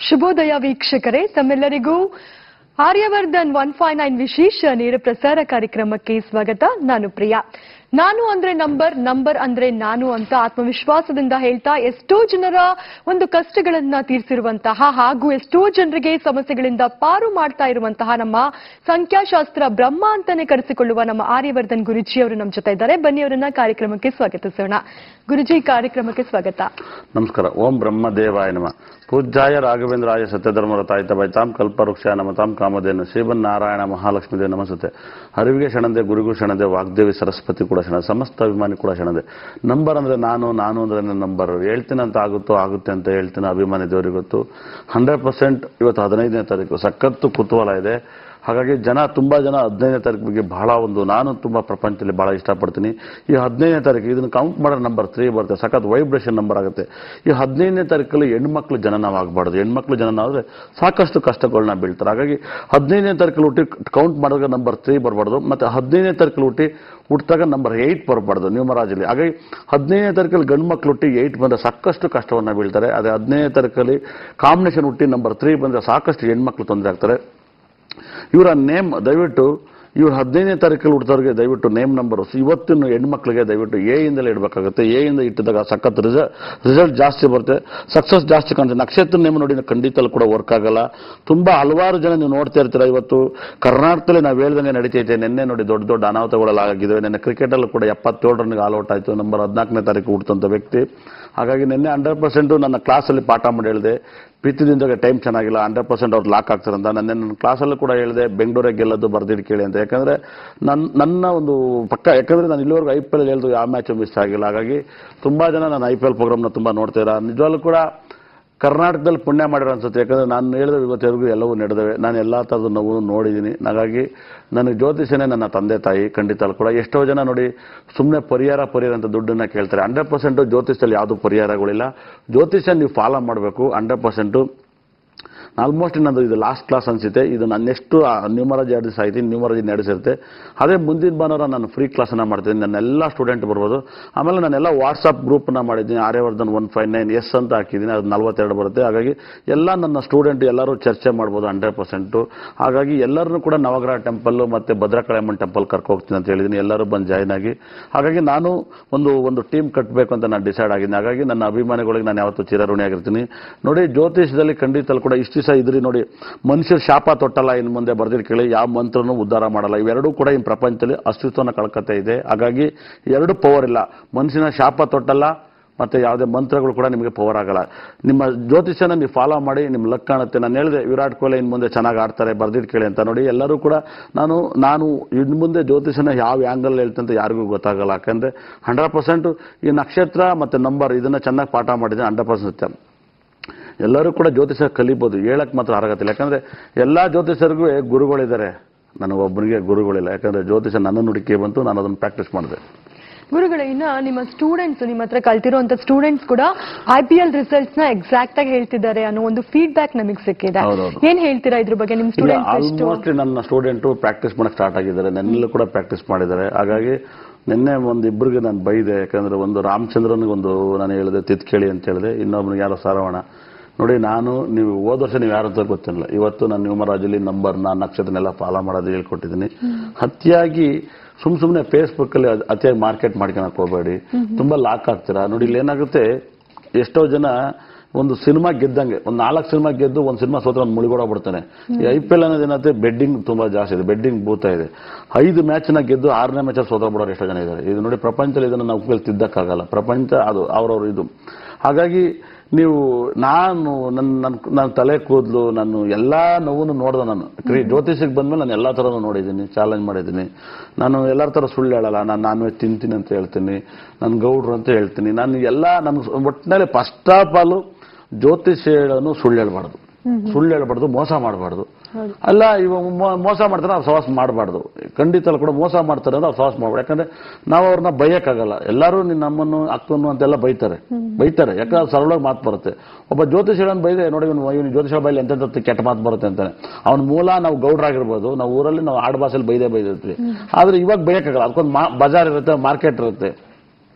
ಶುಭೋದಯ ವೀಕ್ಷಕರೇ, ತಮ್ಮೆಲ್ಲರಿಗೂ ಆರ್ಯವರ್ಧನ್ 159 ವಿಶೇಷ ನೇರ ಪ್ರಸಾರ ಕಾರ್ಯಕ್ರಮಕ್ಕೆ ಸ್ವಾಗತ. ನಾನು ಪ್ರಿಯಾ. ನಾನು ಅಂದ್ರೆ ನಂಬರ್ ಅಂದ್ರೆ ನಾನು ಅಂತ ಆತ್ಮವಿಶ್ವಾಸದಿಂದ ಹೇಳ್ತಾ ಎಷ್ಟೋ ಜನರ ಒಂದು ಕಷ್ಟಗಳನ್ನ ತೀರಿಸಿರುವಂತಹ ಹಾಗೂ ಎಷ್ಟೋ ಜನರಿಗೆ ಸಮಸ್ಯೆಗಳಿಂದ ಪಾರು ಮಾಡ್ತಾ ಇರುವಂತಹ ನಮ್ಮ ಸಂಖ್ಯಾಶಾಸ್ತ್ರ ಬ್ರಹ್ಮ ಅಂತಾನೆ ಕರೆಸಿಕೊಳ್ಳುವ ನಮ್ಮ ಆರ್ಯವರ್ಧನ್ ಗುರುಜಿ ಅವರು ನಮ್ಮ ಜೊತೆ ಇದ್ದಾರೆ. ಬನ್ನಿ ಅವರನ್ನ ಕಾರ್ಯಕ್ರಮಕ್ಕೆ ಸ್ವಾಗತಿಸೋಣ. ಗುರುಜಿ, ಕಾರ್ಯಕ್ರಮಕ್ಕೆ ಸ್ವಾಗತ. ನಮಸ್ಕಾರ. ಓಂ ಬ್ರಹ್ಮದೇವಾಯ ನಮಃ. ಪೂಜ್ಯಾಯ ರಾಘವೇಂದ್ರಾಯ ಸತ್ಯಧರ್ಮರತಾಯ ಬೈತಾಂ ಕಲ್ಪವೃಕ್ಷಾಯ ನಮತಾಂ ಕಾಮಧೇನು ಶ್ರೀಮನ್ನಾರಾಯಣ ಮಹಾಲಕ್ಷ್ಮೀ ದೇವ ನಮಸ್ತೆ. ಹರಿವಿಗೆ ಶರಣದೆ, ಗುರುಗೂ ಶರಣದೆ, ವಾಗ್ದೇವಿ ಸರಸ್ವತಿ ಕೂಡ ಶರಣ, ಸಮಸ್ತ ಅಭಿಮಾನಿ ಕೂಡ ಶರಣದೆ. ನಂಬರ್ ಅಂದ್ರೆ ನಾನು ಅಂದ್ರೆ ನಂಬರ್. ಹೇಳ್ತೀನಿ ಅಂತ ಆಗುತ್ತೆ ಅಂತ ಹೇಳ್ತೀನಿ. ಅಭಿಮಾನಿ ದೇವರಿಗೆ ಗೊತ್ತು. 100% ಇವತ್ತು 15ನೇ ತಾರೀಕು ಸಖತ್ತು ಕುತೂಹಲ ಇದೆ. ಹಾಗಾಗಿ ತುಂಬಾ ಜನ 15ನೇ ತಾರೀಕು ಬಗ್ಗೆ ಬಹಳ ನಾನು ತುಂಬಾ ಪ್ರಪಂಚದಲ್ಲಿ ಬಹಳ ಇಷ್ಟಪಡ್ತೀನಿ. ಈ 15ನೇ ತಾರೀಕು ಇದನ್ನು ಕೌಂಟ್ ಮಾಡೋ ನಂಬರ್ 3 ಬರುತ್ತೆ. ಸಖತ್ ವೈಬ್ರೇಷನ್ ನಂಬರ್ ಆಗುತ್ತೆ. ಈ 15ನೇ ತಾರೀಕಲ್ಲಿ ಹೆಣ್ಮಕ್ಳು ಜನನವಾಗಬಾರ್ದು. ಹೆಣ್ಮಕ್ಳು ಜನನಾದ್ರೆ ಸಾಕಷ್ಟು ಕಷ್ಟಗಳನ್ನ ಬೀಳ್ತಾರೆ. ಹಾಗಾಗಿ 15ನೇ ತಾರೀಕಲ್ಲಿ ಹುಟ್ಟಿ ಕೌಂಟ್ ಮಾಡಿದಾಗ ನಂಬರ್ 3 ಬರಬಾರ್ದು. ಮತ್ತೆ 15ನೇ ತಾರೀಕಲ್ಲಿ ಹುಟ್ಟಿದಾಗ ನಂಬರ್ 8 ಬರಬಾರ್ದು ನ್ಯೂಮರಾಜಲ್ಲಿ. ಹಾಗಾಗಿ 15ನೇ ತಾರೀಕಲ್ಲಿ ಗಂಡು ಮಕ್ಳು ಹುಟ್ಟಿ 8 ಬಂದ್ರೆ ಸಾಕಷ್ಟು ಕಷ್ಟವನ್ನ ಬೀಳ್ತಾರೆ. ಅದೇ 15ನೇ ತಾರೀಕಲ್ಲಿ ಕಾಂಬಿನೇಷನ್ ಹುಟ್ಟಿ ನಂಬರ್ 3 ಬಂದ್ರೆ ಸಾಕಷ್ಟು ಹೆಣ್ಮಕ್ಳು ತೊಂದರೆ ಆಗ್ತಾರೆ. ಇವರ ನೇಮ್ ದಯವಿಟ್ಟು ಇವ್ರು 15ನೇ ತಾರೀಕಲ್ಲಿ ಹುಟ್ಟಿದವ್ರಿಗೆ ದಯವಿಟ್ಟು ನೇಮ್ ನಂಬರ್ ಇವತ್ತಿನ ಹೆಣ್ಮಕ್ಳಿಗೆ ದಯವಿಟ್ಟು ಎ ಇಂದಲೇ ಇಡಬೇಕಾಗುತ್ತೆ. ಎ ಇಂದ ಇಟ್ಟಿದಾಗ ಸಖತ್ ರಿಸಲ್ಟ್ ಜಾಸ್ತಿ ಬರುತ್ತೆ, ಸಕ್ಸಸ್ ಜಾಸ್ತಿ ಕಾಣುತ್ತೆ. ನಕ್ಷತ್ರ ನೇಮ್ ನೋಡಿ ಖಂಡಿತಲ್ಲೂ ಕೂಡ ವರ್ಕ್ ಆಗಲ್ಲ. ತುಂಬಾ ಹಲವಾರು ಜನ ನೀವು ನೋಡ್ತಾ ಇರ್ತೀರ. ಇವತ್ತು ಕರ್ನಾಟಕದಲ್ಲಿ ನಾವು ಹೇಳ್ದಂಗೆ ನಡೀತೈತೆ. ನಿನ್ನೆ ನೋಡಿ ದೊಡ್ಡ ದೊಡ್ಡ ಅನಾಹುತಗಳೆಲ್ಲ ಆಗಿದ್ದಾವೆ. ನಿನ್ನೆ ಕ್ರಿಕೆಟಲ್ಲೂ ಕೂಡ 77 ರನ್ಗೆ ಆಲ್ ಔಟ್ ಆಯಿತು ನಂಬರ್ 14ನೇ ತಾರೀಕು ಹುಟ್ಟಂತ ವ್ಯಕ್ತಿ. ಹಾಗಾಗಿ ನಿನ್ನೆ 100% ನನ್ನ ಕ್ಲಾಸಲ್ಲಿ ಪಾಠ ಮಾಡಿ ಹೇಳಿದೆ, ಪ್ರೀತಿದಿಂದಾಗ ಟೈಮ್ ಚೆನ್ನಾಗಿಲ್ಲ, 100% ಅವ್ರು ಲಾಕ್ ಆಗ್ತಾರೆ ಅಂತ. ನನ್ನ ಕ್ಲಾಸಲ್ಲೂ ಕೂಡ ಹೇಳಿದೆ, ಬೆಂಗಳೂರಿಗೆ ಗೆಲ್ಲೋದು ಬರ್ದಿಟ್ಟು ಕೇಳಿ ಅಂತ. ಯಾಕಂದ್ರೆ ನನ್ನ ಒಂದು ಪಕ್ಕ, ಯಾಕಂದ್ರೆ ನಾನು ಇಲ್ಲಿವರೆಗೂ IPL ಹೇಳ್ದು ಯಾವ ಮ್ಯಾಚ್ ಮಿಸ್ ಆಗಿಲ್ಲ. ಹಾಗಾಗಿ ತುಂಬಾ ಜನ ನಾನು IPL ಪ್ರೋಗ್ರಾಮ್ನ ತುಂಬಾ ನೋಡ್ತಾ ಇದ್ದಾರೆ. ನಿಜವಾಗ್ಲೂ ಕೂಡ ಕರ್ನಾಟಕದಲ್ಲಿ ಪುಣ್ಯ ಮಾಡಿರೋ ಅನ್ಸುತ್ತೆ. ಯಾಕಂದ್ರೆ ನಾನು ಹೇಳಿದ್ರೆ ಇವತ್ತೆವರೆಗೂ ಎಲ್ಲವೂ ನಡೆದವೆ. ನಾನು ಎಲ್ಲಾ ಥರದ ನೋವು ನೋಡಿದ್ದೀನಿ. ಹಾಗಾಗಿ ನನಗೆ ಜ್ಯೋತಿಷನೇ ನನ್ನ ತಂದೆ ತಾಯಿ. ಖಂಡಿತ ಕೂಡ ಎಷ್ಟೋ ಜನ ನೋಡಿ ಸುಮ್ಮನೆ ಪರಿಹಾರ ಅಂತ ದುಡ್ಡನ್ನ ಕೇಳ್ತಾರೆ. 100% ಜ್ಯೋತಿಷದಲ್ಲಿ ಯಾವುದು ಪರಿಹಾರಗಳಿಲ್ಲ. ಜ್ಯೋತಿಷ ನೀವು ಫಾಲೋ ಮಾಡಬೇಕು 100%. ಆಲ್ಮೋಸ್ಟ್ ಇನ್ನೊಂದು ಇದು ಲಾಸ್ಟ್ ಕ್ಲಾಸ್ ಅನ್ಸುತ್ತೆ. ಇದು ನಾನು ನೆಕ್ಸ್ಟ್ ನ್ಯೂಮರಾಜಿ 2 ದಿವಸ ಆಯ್ತೀನಿ. ನ್ಯೂಮರಾಜಿ ನಡೆಸಿರುತ್ತೆ. ಅದೇ ಮುಂದಿನ ಭಾನುವಾರ ನಾನು ಫ್ರೀ ಕ್ಲಾಸನ್ನ ಮಾಡ್ತೀನಿ. ನನ್ನೆಲ್ಲ ಸ್ಟೂಡೆಂಟ್ ಬರ್ಬೋದು. ಆಮೇಲೆ ನಾನೆಲ್ಲ ವಾಟ್ಸಪ್ ಗ್ರೂಪ್ನ ಮಾಡಿದ್ದೀನಿ. ಆರ್ಯವರ್ಧನ್ 159 ಎಸ್ ಅಂತ ಹಾಕಿದ್ದೀನಿ. ಅದು 42 ಬರುತ್ತೆ. ಹಾಗಾಗಿ ಎಲ್ಲ ನನ್ನ ಸ್ಟೂಡೆಂಟ್ ಎಲ್ಲರೂ ಚರ್ಚೆ ಮಾಡ್ಬೋದು 100%. ಹಾಗಾಗಿ ಎಲ್ಲರನ್ನೂ ಕೂಡ ನವಗ್ರಹ ಟೆಂಪಲ್ ಮತ್ತೆ ಭದ್ರಕಾಳಿಯಮ್ಮನ ಟೆಂಪಲ್ ಕರ್ಕೊ ಹೋಗ್ತೀನಿ ಅಂತ ಹೇಳಿದ್ದೀನಿ. ಎಲ್ಲರೂ ಬಂದು ಜಾಯ್ನ್ ಆಗಿ. ಹಾಗಾಗಿ ನಾನು ಒಂದು ಟೀಮ್ ಕಟ್ಟಬೇಕು ಅಂತ ನಾನು ಡಿಸೈಡ್ ಆಗಿದ್ದೀನಿ. ಹಾಗಾಗಿ ನನ್ನ ಅಭಿಮಾನಿಗಳಿಗೆ ನಾನು ಯಾವತ್ತೂ ಚಿರಋಣಿಯಾಗಿರ್ತೀನಿ. ನೋಡಿ, ಜ್ಯೋತಿಷದಲ್ಲಿ ಖಂಡಿತ ಕೂಡ ಇಷ್ಟು ಇದ್ರಿ ನೋಡಿ, ಮನುಷ್ಯರು ಶಾಪ ತೊಟ್ಟಲ್ಲ ಇನ್ನು ಮುಂದೆ ಬರ್ದಿರ್ ಕೇಳಿ, ಯಾವ ಮಂತ್ರನೂ ಉದ್ಧಾರ ಮಾಡಲ್ಲ. ಇವೆರಡೂ ಕೂಡ ಈ ಪ್ರಪಂಚದಲ್ಲಿ ಅಸ್ತಿತ್ವನ ಕಳ್ಕತ್ತೆ ಇದೆ. ಹಾಗಾಗಿ ಎರಡು ಪವರ್ ಇಲ್ಲ. ಮನುಷ್ಯನ ಶಾಪ ತೊಟ್ಟಲ್ಲ, ಮತ್ತೆ ಯಾವುದೇ ಮಂತ್ರಗಳು ಕೂಡ ನಿಮಗೆ ಪವರ್ ಆಗಲ್ಲ. ನಿಮ್ಮ ಜ್ಯೋತಿಷನ ನೀವು ಫಾಲೋ ಮಾಡಿ, ನಿಮ್ಮ ಲಕ್ ಕಾಣುತ್ತೆ. ನಾನು ಹೇಳಿದೆ ವಿರಾಟ್ ಕೊಹ್ಲಿ ಇನ್ನು ಮುಂದೆ ಚೆನ್ನಾಗಿ ಆಡ್ತಾರೆ ಬರ್ದಿರ್ ಕೇಳಿ ಅಂತ. ನೋಡಿ, ಎಲ್ಲರೂ ಕೂಡ ನಾನು ಇನ್ನು ಮುಂದೆ ಜ್ಯೋತಿಷನ ಯಾವ ಆಂಗಲ್ ಹೇಳ್ತಂತ ಅಂತ ಯಾರಿಗೂ ಗೊತ್ತಾಗಲ್ಲ. ಯಾಕಂದ್ರೆ 100% ಈ ನಕ್ಷತ್ರ ಮತ್ತೆ ನಂಬರ್ ಇದನ್ನ ಚೆನ್ನಾಗಿ ಪಾಠ ಮಾಡಿದ್ರೆ 100% ಸತ್ಯ. ಎಲ್ಲರೂ ಕೂಡ ಜ್ಯೋತಿಷ ಕಲಿಬಹುದು, ಹೇಳಕ್ ಮಾತ್ರ ಅರ್ಹತೆ. ಯಾಕಂದ್ರೆ ಎಲ್ಲಾ ಜ್ಯೋತಿಷರಿಗೂ ಗುರುಗಳಿದ್ದಾರೆ, ನನಗೊಬ್ಬನಿಗೆ ಗುರುಗಳಿಲ್ಲ. ಯಾಕಂದ್ರೆ ಜ್ಯೋತಿಷ ನನ್ನ ನುಡಿಕೆ ಬಂತು, ನಾನು ಅದನ್ನು ಪ್ರಾಕ್ಟೀಸ್ ಮಾಡಿದೆ. ಗುರುಗಳೇ, ಇನ್ನ ನಿಮ್ಮ ಸ್ಟೂಡೆಂಟ್ಸ್, ನಿಮ್ಮ ಹತ್ರ ಕಲ್ತಿರುವಂತ ಸ್ಟೂಡೆಂಟ್ಸ್ ಕೂಡ IPL ರಿಸಲ್ಟ್ಸ್ ನ ಎಕ್ಸಾಕ್ಟ್ ಆಗಿ ಹೇಳ್ತಿದ್ದಾರೆ ಅನ್ನೋ ಒಂದು ಫೀಡ್ಬ್ಯಾಕ್ ನಮಗೆ ಸಿಕ್ಕಿದೆ. ಏನ್ ಹೇಳ್ತೀರಾ ಇದ್ರ ಬಗ್ಗೆ? ನಿಮ್ಮ ಸ್ಟೂಡೆಂಟ್ಸ್ ಆಲ್ಮೋಸ್ಟ್ ನನ್ನ ಸ್ಟೂಡೆಂಟ್ ಪ್ರಾಕ್ಟೀಸ್ ಮಾಡಕ್ ಸ್ಟಾರ್ಟ್ ಆಗಿದ್ದಾರೆ. ನೆನ್ನೆಲ್ಲೂ ಕೂಡ ಪ್ರಾಕ್ಟೀಸ್ ಮಾಡಿದ್ದಾರೆ. ಹಾಗಾಗಿ ನಿನ್ನೆ ಇಬ್ಬರಿಗೆ ನಾನು ಬೈದೆ. ಯಾಕಂದ್ರೆ ಒಂದು ರಾಮಚಂದ್ರನಿಗೊಂದು ನಾನು ಹೇಳಿದೆ ತಿತ್ಕೇಳಿ ಅಂತ ಹೇಳಿದೆ, ಇನ್ನೊಬ್ಬನಿಗೆ ಯಾರೋ ಸಾರವಣ. ನೋಡಿ, ನೀವು ಹೋದ ವರ್ಷ ನೀವು ಯಾರು ಅಂತ ಗೊತ್ತಿಲ್ಲ. ಇವತ್ತು ನಾನು ನ್ಯೂಮರಾಜಲ್ಲಿ ನಂಬರ್ನ ನಕ್ಷತ್ರನೆಲ್ಲ ಫಾಲೋ ಮಾಡೋದು ಹೇಳ್ಕೊಟ್ಟಿದ್ದೀನಿ. ಅತಿಯಾಗಿ ಸುಮ್ಮನೆ ಫೇಸ್ಬುಕ್ ಅಲ್ಲಿ ಅತಿಯಾಗಿ ಮಾರ್ಕೆಟ್ ಮಾಡ್ಕೊಳಕ್ ಹೋಗಬೇಡಿ. ತುಂಬಾ ಲಾಕ್ ಆಗ್ತೀರಾ. ನೋಡಿ, ಇಲ್ಲಿ ಏನಾಗುತ್ತೆ, ಎಷ್ಟೋ ಜನ ಒಂದು ಸಿನಿಮಾ ಗೆದ್ದಂಗೆ, ಒಂದು 4 ಸಿನಿಮಾ ಗೆದ್ದು ಒಂದು ಸಿನಿಮಾ ಸೋತ್ರ ಒಂದು ಮುಳುಗೋಡ ಬಿಡ್ತಾನೆ. ಈ IPL ಅನ್ನೋದು ಏನಾಗುತ್ತೆ, ಬೆಡ್ಡಿಂಗ್ ತುಂಬಾ ಜಾಸ್ತಿ ಇದೆ, ಬೆಡ್ಡಿಂಗ್ ಭೂತ ಇದೆ. 5 ಮ್ಯಾಚ್ನ ಗೆದ್ದು 6ನೇ ಮ್ಯಾಚಲ್ಲಿ ಸೋತ್ರ ಬಿಡೋರು ಎಷ್ಟೋ ಜನ ಇದ್ದಾರೆ. ಇದು ನೋಡಿ, ಪ್ರಪಂಚದಲ್ಲಿ ಇದನ್ನು ನಾವು ತಿದ್ದಕ್ಕಾಗಲ್ಲ. ಪ್ರಪಂಚ ಅದು ಅವ್ರವ್ರು ಇದು. ಹಾಗಾಗಿ ನೀವು ನನ್ನ ತಲೆ ಕೂದಲು, ನಾನು ಎಲ್ಲಾ ನೋವನ್ನು ನೋಡ್ದೆ. ನಾನು ಜ್ಯೋತಿಷಕ್ಕೆ ಬಂದ್ಮೇಲೆ ನಾನು ಎಲ್ಲಾ ಥರನೂ ನೋಡಿದ್ದೀನಿ, ಚಾಲೆಂಜ್ ಮಾಡಿದ್ದೀನಿ. ನಾನು ಎಲ್ಲರ ಥರ ಸುಳ್ಳು ಹೇಳಲ್ಲ. ನಾನು ನಾನ್ ವೆಜ್ ತಿಂತೀನಿ ಅಂತ ಹೇಳ್ತೀನಿ, ನಾನು ಗೌಡ್ರು ಅಂತ ಹೇಳ್ತೀನಿ. ನಾನು ನನ್ನ ಒಟ್ಟಿನಲ್ಲಿ ಫಸ್ಟ್ ಆಫ್ ಆಲ್ ಜ್ಯೋತಿಷ ಹೇಳೋನು ಸುಳ್ಳು ಹೇಳ್ಬಾರ್ದು, ಮೋಸ ಮಾಡಬಾರ್ದು. ಅಲ್ಲ, ಇವಾಗ ಮೋಸ ಮಾಡ್ತಾರೆ, ಅವ್ರು ಸವಾಸ ಮಾಡಬಾರ್ದು. ಖಂಡಿತ ಕೂಡ ಮೋಸ ಮಾಡ್ತಾರೆ ಅಂದ್ರೆ ಅವ್ರು ಸವಾಸ ಮಾಡಬಾರ್ದು. ಯಾಕಂದ್ರೆ ನಾವು ಅವ್ರನ್ನ ಬೈಯಕ್ಕಾಗಲ್ಲ. ಎಲ್ಲರೂ ನಮ್ಮನ್ನು ಅಕ್ಕನ್ನು ಅಂತೆಲ್ಲ ಬೈತಾರೆ. ಯಾಕಂದ್ರೆ ಸರಳವಾಗಿ ಮಾತು ಬರುತ್ತೆ. ಒಬ್ಬ ಜ್ಯೋತಿಷ ಹೇಳೋನ್ ಬೈದೆ ನೋಡಿ, ಇವನು ಜ್ಯೋತಿಷ ಬೈಲಿ ಎಂತ ಕೆಟ್ಟ ಮಾತು ಬರುತ್ತೆ ಅಂತಾನೆ. ಅವ್ನ ಮೂಲ ನಾವು ಗೌಡ್ರಾಗಿರ್ಬೋದು, ನಾವು ಊರಲ್ಲಿ ನಾವು ಆಡು ಭಾಷೆಯಲ್ಲಿ ಬೈದಿರ್ತೀವಿ. ಆದ್ರೆ ಇವಾಗ ಬೈಯಕ್ಕಾಗಲ್ಲ. ಅದಕ್ಕೊಂದು ಬಜಾರ್ ಇರುತ್ತೆ, ಮಾರ್ಕೆಟ್ ಇರುತ್ತೆ.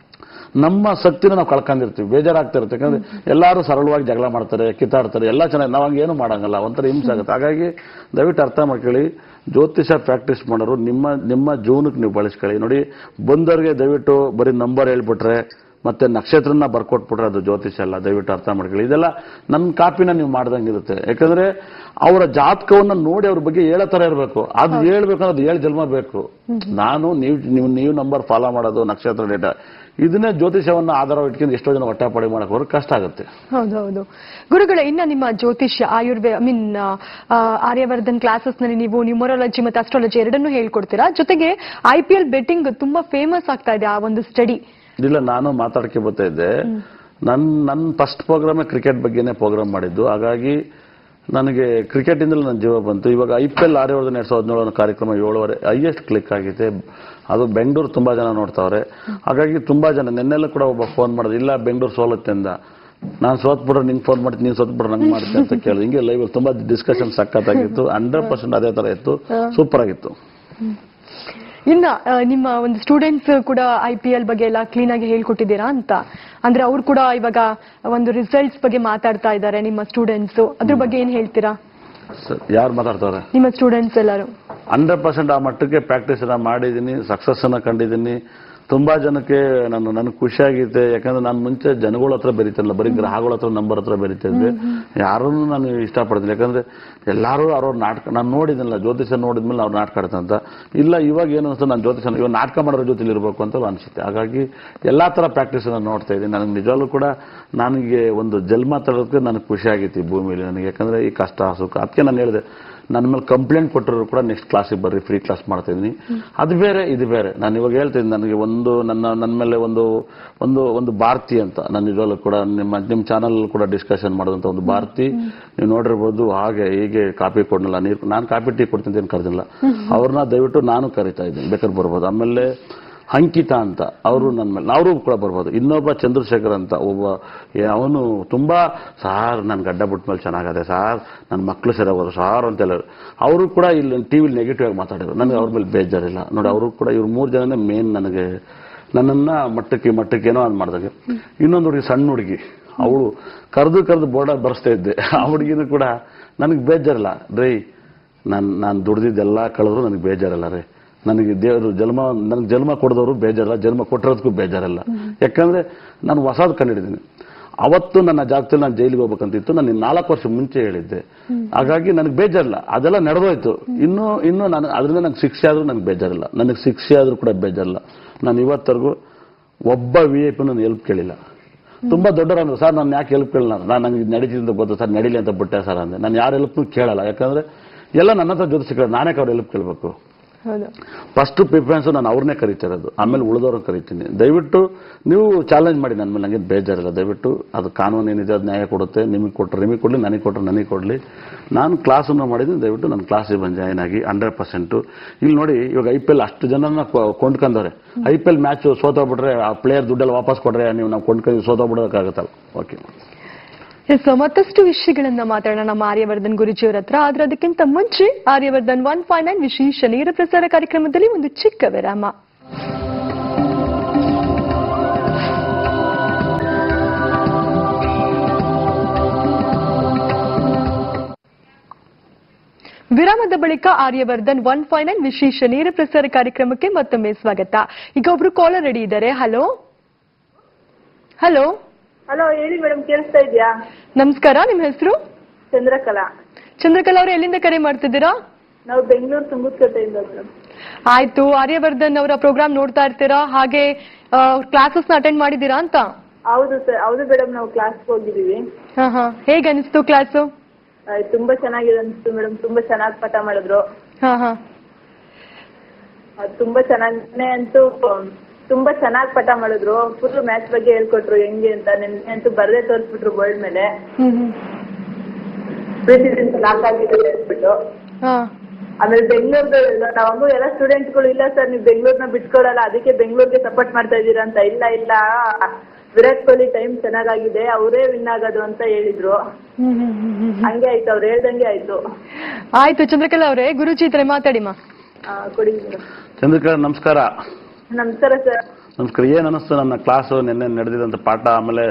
ನಮ್ಮ ಶಕ್ತಿನ ನಾವು ಕಳ್ಕೊಂಡಿರ್ತೀವಿ, ಬೇಜಾರಾಗ್ತಾ ಇರುತ್ತೆ. ಯಾಕಂದ್ರೆ ಎಲ್ಲರೂ ಸರಳವಾಗಿ ಜಗಳ ಮಾಡ್ತಾರೆ, ಕಿತ್ತಾಡ್ತಾರೆ, ಎಲ್ಲ ಚೆನ್ನಾಗಿ, ನಾವು ಹಂಗೆ ಏನು ಮಾಡಂಗಲ್ಲ, ಒಂಥರ ಹಿಂಸೆ ಆಗುತ್ತೆ. ಹಾಗಾಗಿ ದಯವಿಟ್ಟು ಅರ್ಥ ಮಾಡ್ಕೊಳ್ಳಿ, ಜ್ಯೋತಿಷ ಪ್ರಾಕ್ಟೀಸ್ ಮಾಡೋರು ನಿಮ್ಮ ಜೀವನಕ್ಕೆ ನೀವು ಬಳಸ್ಕೊಳ್ಳಿ. ನೋಡಿ, ಬಂದವ್ರಿಗೆ ದಯವಿಟ್ಟು ಬರೀ ನಂಬರ್ ಹೇಳ್ಬಿಟ್ರೆ ಮತ್ತೆ ನಕ್ಷತ್ರನ ಬರ್ಕೊಟ್ಬಿಟ್ರೆ ಅದು ಜ್ಯೋತಿಷ ಅಲ್ಲ. ದಯವಿಟ್ಟು ಅರ್ಥ ಮಾಡ್ಕೊಳ್ಳಿ. ಇದೆಲ್ಲ ನನ್ನ ಕಾಪಿನ ನೀವು ಮಾಡ್ದಂಗಿರುತ್ತೆ. ಯಾಕಂದ್ರೆ ಅವರ ಜಾತಕವನ್ನ ನೋಡಿ ಅವ್ರ ಬಗ್ಗೆ ಹೇಳೋ ತರ ಇರಬೇಕು. ಅದು ಹೇಳ್ಬೇಕಂದ್ರೆ ಅದು 7 ಜನ್ಮ ಬೇಕು. ನಾನು ನೀವು ನಂಬರ್ ಫಾಲೋ ಮಾಡೋದು, ನಕ್ಷತ್ರ ಡೇಟಾ, ಇದನ್ನೇ ಜ್ಯೋತಿಷವನ್ನ ಆಧಾರ ಇಟ್ಕೊಂಡು ಎಷ್ಟೋ ಜನ ಹೊಟ್ಟೆಪಾಡಿ ಮಾಡಕ್ ಹೋದ್ರೆ ಕಷ್ಟ ಆಗುತ್ತೆ. ಹೌದೌದು ಗುರುಗಳೇ, ಇನ್ನ ನಿಮ್ಮ ಜ್ಯೋತಿಷ್ಯ ಆರ್ಯವರ್ಧನ್ ಕ್ಲಾಸಸ್ ನಲ್ಲಿ ನೀವು ನ್ಯೂಮರಾಲಜಿ ಮತ್ತೆ ಅಸ್ಟ್ರಾಲಜಿ ಎರಡನ್ನೂ ಹೇಳ್ಕೊಡ್ತೀರಾ. ಜೊತೆಗೆ IPL ಬೆಟ್ಟಿಂಗ್ ತುಂಬಾ ಫೇಮಸ್ ಆಗ್ತಾ ಇದೆ ಆ ಒಂದು ಸ್ಟಡಿ. ಇಲ್ಲ, ನಾನು ಮಾತಾಡಕ್ಕೆ ಬರ್ತಾ ಇದ್ದೆ. ನನ್ನ ಫಸ್ಟ್ ಪ್ರೋಗ್ರಾಮ್ ಕ್ರಿಕೆಟ್ ಬಗ್ಗೆನೇ ಪ್ರೋಗ್ರಾಮ್ ಮಾಡಿದ್ದು. ಹಾಗಾಗಿ ನನಗೆ ಕ್ರಿಕೆಟ್ ಇಂದಲೇ ನನ್ನ ಜೀವ ಬಂತು. ಇವಾಗ IPL ಆರ್ಯವರ್ಧನ್ 2017 ಕಾರ್ಯಕ್ರಮ 7 ಹೈಯೆಸ್ಟ್ ಕ್ಲಿಕ್ ಆಗಿದೆ. ಅದು ಬೆಂಗಳೂರು ತುಂಬಾ ಜನ ನೋಡ್ತಾವ್ರೆ. ಹಾಗಾಗಿ ತುಂಬಾ ಜನ ನೆನ್ನೆಲ್ಲ ಕೂಡ ಒಬ್ಬ ಫೋನ್ ಮಾಡಿದ್ರು, ಇಲ್ಲ ಬೆಂಗಳೂರು ಸೋಲುತ್ತೆ ಅಂದ. ನಾನು ಸೋತ್ಬಿಟ್ರೆ ನಿಂಗೆ ಫೋನ್ ಮಾಡ್ತೀನಿ, ನೀನು ಸೋತ್ಬಿಟ್ರೆ ನಂಗೆ ಮಾಡ್ತೀನಿ ಅಂತ ಕೇಳಿದೆ. ಹಿಂಗೆ ಲೈವ್ ತುಂಬಾ ಡಿಸ್ಕಷನ್ ಸಖತ್ತಾಗಿತ್ತು. 100% ಅದೇ ತರ ಇತ್ತು, ಸೂಪರ್ ಆಗಿತ್ತು. ಇನ್ನ ನಿಮ್ಮ ಒಂದು ಸ್ಟೂಡೆಂಟ್ಸ್ ಕೂಡ IPL ಬಗ್ಗೆ ಎಲ್ಲ ಕ್ಲೀನ್ ಆಗಿ ಹೇಳ್ಕೊಟ್ಟಿದ್ದೀರಾ ಅಂತ, ಅಂದ್ರೆ ಅವ್ರು ಕೂಡ ಇವಾಗ ಒಂದು ರಿಸಲ್ಟ್ಸ್ ಬಗ್ಗೆ ಮಾತಾಡ್ತಾ ಇದ್ದಾರೆ ನಿಮ್ಮ ಸ್ಟೂಡೆಂಟ್ಸ್, ಅದ್ರ ಬಗ್ಗೆ ಏನ್ ಹೇಳ್ತೀರಾ? ಯಾರು ಮಾತಾಡ್ತಾರೆ? ನಿಮ್ಮ ಸ್ಟೂಡೆಂಟ್ಸ್ ಎಲ್ಲರೂ 100% ಆ ಮಟ್ಟಕ್ಕೆ ಪ್ರಾಕ್ಟೀಸ್ ಮಾಡಿದ್ದೀನಿ, ಸಕ್ಸಸ್ ಅನ್ನ ಕಂಡಿದ್ದೀನಿ. ತುಂಬಾ ಜನಕ್ಕೆ ನನಗೆ ಖುಷಿಯಾಗಿದೆ. ಯಾಕಂದ್ರೆ ನಾನು ಮುಂಚೆ ಜನಗಳ ಹತ್ರ ಬೆರೀತಿಲ್ಲ, ಬರೀ ಗ್ರಹಗಳ ಹತ್ರ ನಂಬರ್ ಹತ್ರ ಬೆರೀತಿದ್ದೆ. ಯಾರನ್ನು ನಾನು ಇಷ್ಟಪಡ್ತೀನಿ. ಯಾಕಂದ್ರೆ ಎಲ್ಲರೂ ಅವ್ರವ್ರ ನಾಟಕ ನಾನು ನೋಡಿದ್ನಲ್ಲ, ಜ್ಯೋತಿಷ ನೋಡಿದ್ಮೇಲೆ ಅವ್ರು ನಾಟಕ ಆಡ್ತಂತ ಇಲ್ಲ. ಇವಾಗ ಏನು ಅನ್ಸುತ್ತೆ, ನಾನು ಜ್ಯೋತಿಷ ಇವಾಗ ನಾಟಕ ಮಾಡೋರ ಜೊತೆಲಿ ಇರಬೇಕು ಅಂತ ಅನ್ಸುತ್ತೆ. ಹಾಗಾಗಿ ಎಲ್ಲಾ ತರ ಪ್ರಾಕ್ಟೀಸ್ ನಾನು ನೋಡ್ತಾ ಇದ್ದೀನಿ. ನನಗೆ ನಿಜವಾಗ್ಲೂ ಕೂಡ ನನಗೆ ಒಂದು ಜನ್ಮ ತರೋದಕ್ಕೆ ನನಗೆ ಖುಷಿ ಆಗಿತ್ತು ಈ ಭೂಮಿಯಲ್ಲಿ ನನಗೆ. ಯಾಕಂದ್ರೆ ಈ ಕಷ್ಟ ಸುಖ, ಅದಕ್ಕೆ ನಾನು ಹೇಳಿದೆ, ನನ್ನ ಮೇಲೆ ಕಂಪ್ಲೇಂಟ್ ಕೊಟ್ಟರು ಕೂಡ ನೆಕ್ಸ್ಟ್ ಕ್ಲಾಸಿಗೆ ಬರ್ರಿ, ಫ್ರೀ ಕ್ಲಾಸ್ ಮಾಡ್ತಾ ಇದ್ದೀನಿ. ಅದು ಬೇರೆ ಇದು ಬೇರೆ. ನಾನು ಇವಾಗ ಹೇಳ್ತೀನಿ, ನನಗೆ ನನ್ನ ಮೇಲೆ ಒಂದು ಭಾರತಿ ಅಂತ, ನಾನು ನಿಜವಾಗ್ಲೂ ಕೂಡ ನಿಮ್ಮ ಚಾನಲ್ ಕೂಡ ಡಿಸ್ಕಷನ್ ಮಾಡೋದಂತ ಒಂದು ಭಾರತಿ ನೀವು ನೋಡಿರ್ಬೋದು. ಹಾಗೆ ಹೀಗೆ ಕಾಪಿ ಕೊಡಲ್ಲ, ನಾನು ಕಾಪಿ ಟೀ ಕೊಡ್ತೀನಿ ಅಂತ ಕರೆದಿಲ್ಲ. ಅವ್ರನ್ನ ದಯವಿಟ್ಟು ನಾನು ಕರಿತಾ ಇದ್ದೀನಿ, ಬೇಕಾದ್ರೆ ಬರ್ಬೋದು. ಆಮೇಲೆ ಅಂಕಿತಾ ಅಂತ ಅವರು ನನ್ನ ಮೇಲೆ, ಅವರು ಕೂಡ ಬರ್ಬೋದು. ಇನ್ನೊಬ್ಬ ಚಂದ್ರಶೇಖರ್ ಅಂತ ಒಬ್ಬ, ಅವನು ತುಂಬಾ ಸಾರ್ ನನ್ನ ಗಡ್ಡ ಬಿಟ್ಟ ಮೇಲೆ ಚೆನ್ನಾಗದೆ ಸಾರ್, ನನ್ನ ಮಕ್ಕಳು ಸರಿಯಾಗೋದು ಸಾರ್ ಅಂತ ಹೇಳೋರು. ಅವರು ಕೂಡ ಇಲ್ಲಿ ಟಿವಿಲಿ ನೆಗೆಟಿವ್ ಆಗಿ ಮಾತಾಡಿದ್ರು. ನನಗೆ ಅವ್ರ ಮೇಲೆ ಬೇಜಾರಿಲ್ಲ. ನೋಡಿ, ಅವರು ಕೂಡ ಇವ್ರು 3 ಜನನೇ ಮೇನ್ ನನಗೆ, ನನ್ನನ್ನ ಮಟ್ಟಕ್ಕೆ ಏನೋ ಅದು ಮಾಡಿದಾಗ. ಇನ್ನೊಂದು ಹುಡುಗಿ, ಸಣ್ಣ ಹುಡುಗಿ, ಅವಳು ಕರೆದು ಬೋರ್ಡ ಬರೆಸ್ತಾ ಇದ್ದೆ. ಆ ಹುಡುಗಿನೂ ಕೂಡ ನನಗೆ ಬೇಜಾರಿಲ್ಲ ರೀ, ನಾನು ದುಡ್ದಿದ್ದೆಲ್ಲ ಕಳೆದ್ರು ನನಗೆ ಬೇಜಾರಿಲ್ಲ ರೀ. ನನಗೆ ದೇವರು ನನಗೆ ಜನ್ಮ ಕೊಡದವರು ಬೇಜಾರಲ್ಲ, ಜನ್ಮ ಕೊಟ್ಟಿರೋದಕ್ಕೂ ಬೇಜಾರಲ್ಲ. ಯಾಕಂದ್ರೆ ನಾನು ಹೊಸದು ಕಂಡಿದ್ದೀನಿ. ಅವತ್ತು ನನ್ನ ಜಾಗದಲ್ಲಿ ನಾನು ಜೈಲಿಗೆ ಹೋಗ್ಬೇಕಂತಿತ್ತು, ನಾನು 4 ವರ್ಷ ಮುಂಚೆ ಹೇಳಿದ್ದೆ. ಹಾಗಾಗಿ ನನಗೆ ಬೇಜಾರಿಲ್ಲ, ಅದೆಲ್ಲ ನಡೆದೋಯ್ತು. ಇನ್ನು ನಾನು ಅದರಿಂದ ನನಗೆ ಶಿಕ್ಷೆ ಆದ್ರೂ ನನಗೆ ಬೇಜಾರಿಲ್ಲ, ನನಗೆ ಶಿಕ್ಷೆ ಆದ್ರೂ ಕೂಡ ಬೇಜಾರಿಲ್ಲ. ನಾನು ಇವತ್ತರೆಗೂ ಒಬ್ಬ VIP ನಾನು ಹೆಲ್ಪ್ ಕೇಳಿಲ್ಲ. ತುಂಬಾ ದೊಡ್ಡರಂದ್ರು, ಸರ್ ನಾನು ಯಾಕೆ ಹೆಲ್ಪ್ ಕೇಳಿಲ್ಲ, ನನಗೆ ನಡೀತಿದ್ದ ಗೊತ್ತು ಸರ್, ನಡೀಲಿ ಅಂತ ಬಿಟ್ಟೆ ಸರ್ ಅಂದೆ. ನಾನು ಯಾರ ಹೆಲ್ಪ್ನು ಕೇಳಲ್ಲ. ಯಾಕಂದ್ರೆ ಎಲ್ಲ ನನ್ನ ಹತ್ರ ಜೊತೆ ಸಿಕ್ಕ, ನಾನೇ ಅವ್ರ ಹೆಲ್ಪ್ ಕೇಳಬೇಕು. ಫಸ್ಟ್ ಪ್ರಿಫರೆನ್ಸ್ ನಾನು ಅವ್ರನ್ನೇ ಕರಿತಿರೋದು, ಆಮೇಲೆ ಉಳಿದವ್ರನ್ನ ಕರಿತೀನಿ. ದಯವಿಟ್ಟು ನೀವು ಚಾಲೆಂಜ್ ಮಾಡಿ ನನ್ನ ಮೇಲೆ, ನನಗೆ ಬೇಜಾರಿಲ್ಲ. ದಯವಿಟ್ಟು ಅದು ಕಾನೂನು ಏನಿದೆ ಅದು ನ್ಯಾಯ ಕೊಡುತ್ತೆ. ನಿಮಗೆ ಕೊಟ್ಟರೆ ನಿಮಗೆ ಕೊಡಲಿ, ನನಗೆ ಕೊಟ್ಟರೆ ನನಗೆ ಕೊಡಲಿ. ನಾನು ಕ್ಲಾಸನ್ನು ಮಾಡಿದ್ದೀನಿ, ದಯವಿಟ್ಟು ನನ್ನ ಕ್ಲಾಸಿಗೆ ಬಂದು ಜಾಯ್ನ್ ಆಗಿ 100%. ಇಲ್ಲಿ ನೋಡಿ, ಇವಾಗ IPL ಅಷ್ಟು ಜನನ ಕೊಂಡ್ಕೊಂಡವ್ರೆ. IPL ಮ್ಯಾಚ್ ಸೋತೋಗ್ಬಿಟ್ರೆ ಆ ಪ್ಲೇಯರ್ ದುಡ್ಡೆಲ್ಲ ವಾಪಸ್ ಕೊಡ್ರೆ ನಾವು ಕೊಂಡ್ಕೊಂಡು ಸೋತೋಗ್ಬಿಡೋಕ್ಕಾಗತ್ತಲ್ಲ. ಓಕೆ, ಮತ್ತಷ್ಟು ವಿಷಯಗಳನ್ನ ಮಾತಾಡೋಣ ನಮ್ಮ ಆರ್ಯವರ್ಧನ್ ಗುರುಜಿಯವರ ಹತ್ರ. ಆದ್ರೆ ಅದಕ್ಕಿಂತ ಮುಂಚೆ ಆರ್ಯವರ್ಧನ್ 159 ವಿಶೇಷ ನೇರ ಪ್ರಸಾರ ಕಾರ್ಯಕ್ರಮದಲ್ಲಿ ಒಂದು ಚಿಕ್ಕ ವಿರಾಮ. ವಿರಾಮದ ಬಳಿಕ ಆರ್ಯವರ್ಧನ್ 159 ವಿಶೇಷ ನೇರ ಪ್ರಸಾರ ಕಾರ್ಯಕ್ರಮಕ್ಕೆ ಮತ್ತೊಮ್ಮೆ ಸ್ವಾಗತ. ಈಗ ಒಬ್ರು ಕಾಲರ್ ರೆಡಿ ಇದ್ದಾರೆ. ಹಲೋ ಹಲೋ ಹಲೋ, ಹೇಳಿ ಮೇಡಮ್, ಕೇಳಿಸ್ತಾ ಇದೆಯಾ? ನಮಸ್ಕಾರ, ನಿಮ್ಮ ಹೆಸರು? ಚಂದ್ರಕಲಾ. ಚಂದ್ರಕಲಾ ಅವರು ಎಲ್ಲಿಂದ ಕರೆ ಮಾಡ್ತಿದ್ದೀರಾ? ನಾವು ಬೆಂಗಳೂರು ತುಂಬುತ್ಕಟ್ಟೆಯಿಂದ ಮೇಡಮ್. ಆಯ್ತು, ಆರ್ಯವರ್ಧನ್ ಅವರ ಪ್ರೋಗ್ರಾಮ್ ನೋಡ್ತಾ ಇರ್ತೀರಾ, ಹಾಗೆ ಕ್ಲಾಸಸ್ ನ ಅಟೆಂಡ್ ಮಾಡಿದೀರಾ ಅಂತ? ಹೌದು ಸರ್, ಹೌದು ಮೇಡಮ್, ನಾವು ಕ್ಲಾಸ್ಗೆ ಹೋಗಿದ್ದೀವಿ. ಹೇಗೆ ಅನಿಸ್ತು ಕ್ಲಾಸು? ತುಂಬಾ ಚೆನ್ನಾಗಿದೆ ಅನಿಸ್ತು ಮೇಡಮ್, ತುಂಬಾ ಚೆನ್ನಾಗಿ ಪಾಠ ಮಾಡಿದ್ರು. ತುಂಬಾ ಚೆನ್ನಾಗೇ ಅಂತೂ ತುಂಬಾ ಚೆನ್ನಾಗಿ ಪಾಠ ಮಾಡಿದ್ರು. ಫುಲ್ ಮ್ಯಾಚ್ ಬಗ್ಗೆ ಹೇಳ್ಕೊಟ್ರು ಹೆಂಗೆ ಅಂತ. ನೆನ್ನೆ ಅಂತೂ ಬರದೇ ತೋರಿಸ್ಬಿಟ್ರು ಬೋರ್ಡ್ ಮೇಲೆ, ಪ್ರೆಸಿಡೆಂಟ್ ಲಾಕ್ ಆಗಿದೆ ಹೇಳ್ಬಿಟ್ಟು. ಆಮೇಲೆ ಬೆಂಗಳೂರು ನಾವು ಎಲ್ಲ ಸ್ಟೂಡೆಂಟ್ಗಳು, ಇಲ್ಲ ಸರ್ ನೀವು ಬೆಂಗಳೂರ್ನ ಬಿಟ್ಕೊಡಲ್ಲ, ಅದಕ್ಕೆ ಬೆಂಗಳೂರಿಗೆ ಸಪೋರ್ಟ್ ಮಾಡ್ತಾ ಇದ್ದೀರಾ ಅಂತ. ಇಲ್ಲ ವಿರಾಟ್ ಕೊಹ್ಲಿ ಟೈಮ್ ಚೆನ್ನಾಗಾಗಿದೆ, ಅವರೇ ವಿನ್ ಆಗೋದು ಅಂತ ಹೇಳಿದ್ರು. ಹಂಗೆ ಆಯ್ತು, ಅವ್ರು ಹೇಳ್ದಂಗೆ ಆಯ್ತು. ಆಯ್ತು ಚಂದ್ರಕಲಾ ಅವರೇ, ಗುರುಜಿ ಇದ್ರೆ ಮಾತಾಡಿಮ್ಮ. ಕೊಡಿ. ಚಂದ್ರಕಲಾ ನಮಸ್ಕಾರ. ನಮಸ್ಕಾರ ಸರ್. ನಮಸ್ಕಾರ. ಏನ್ ಅನಿಸ್ತು ನನ್ನ ಕ್ಲಾಸು ನಿನ್ನೆ ನಡೆದಿದಂತ ಪಾಠ, ಆಮೇಲೆ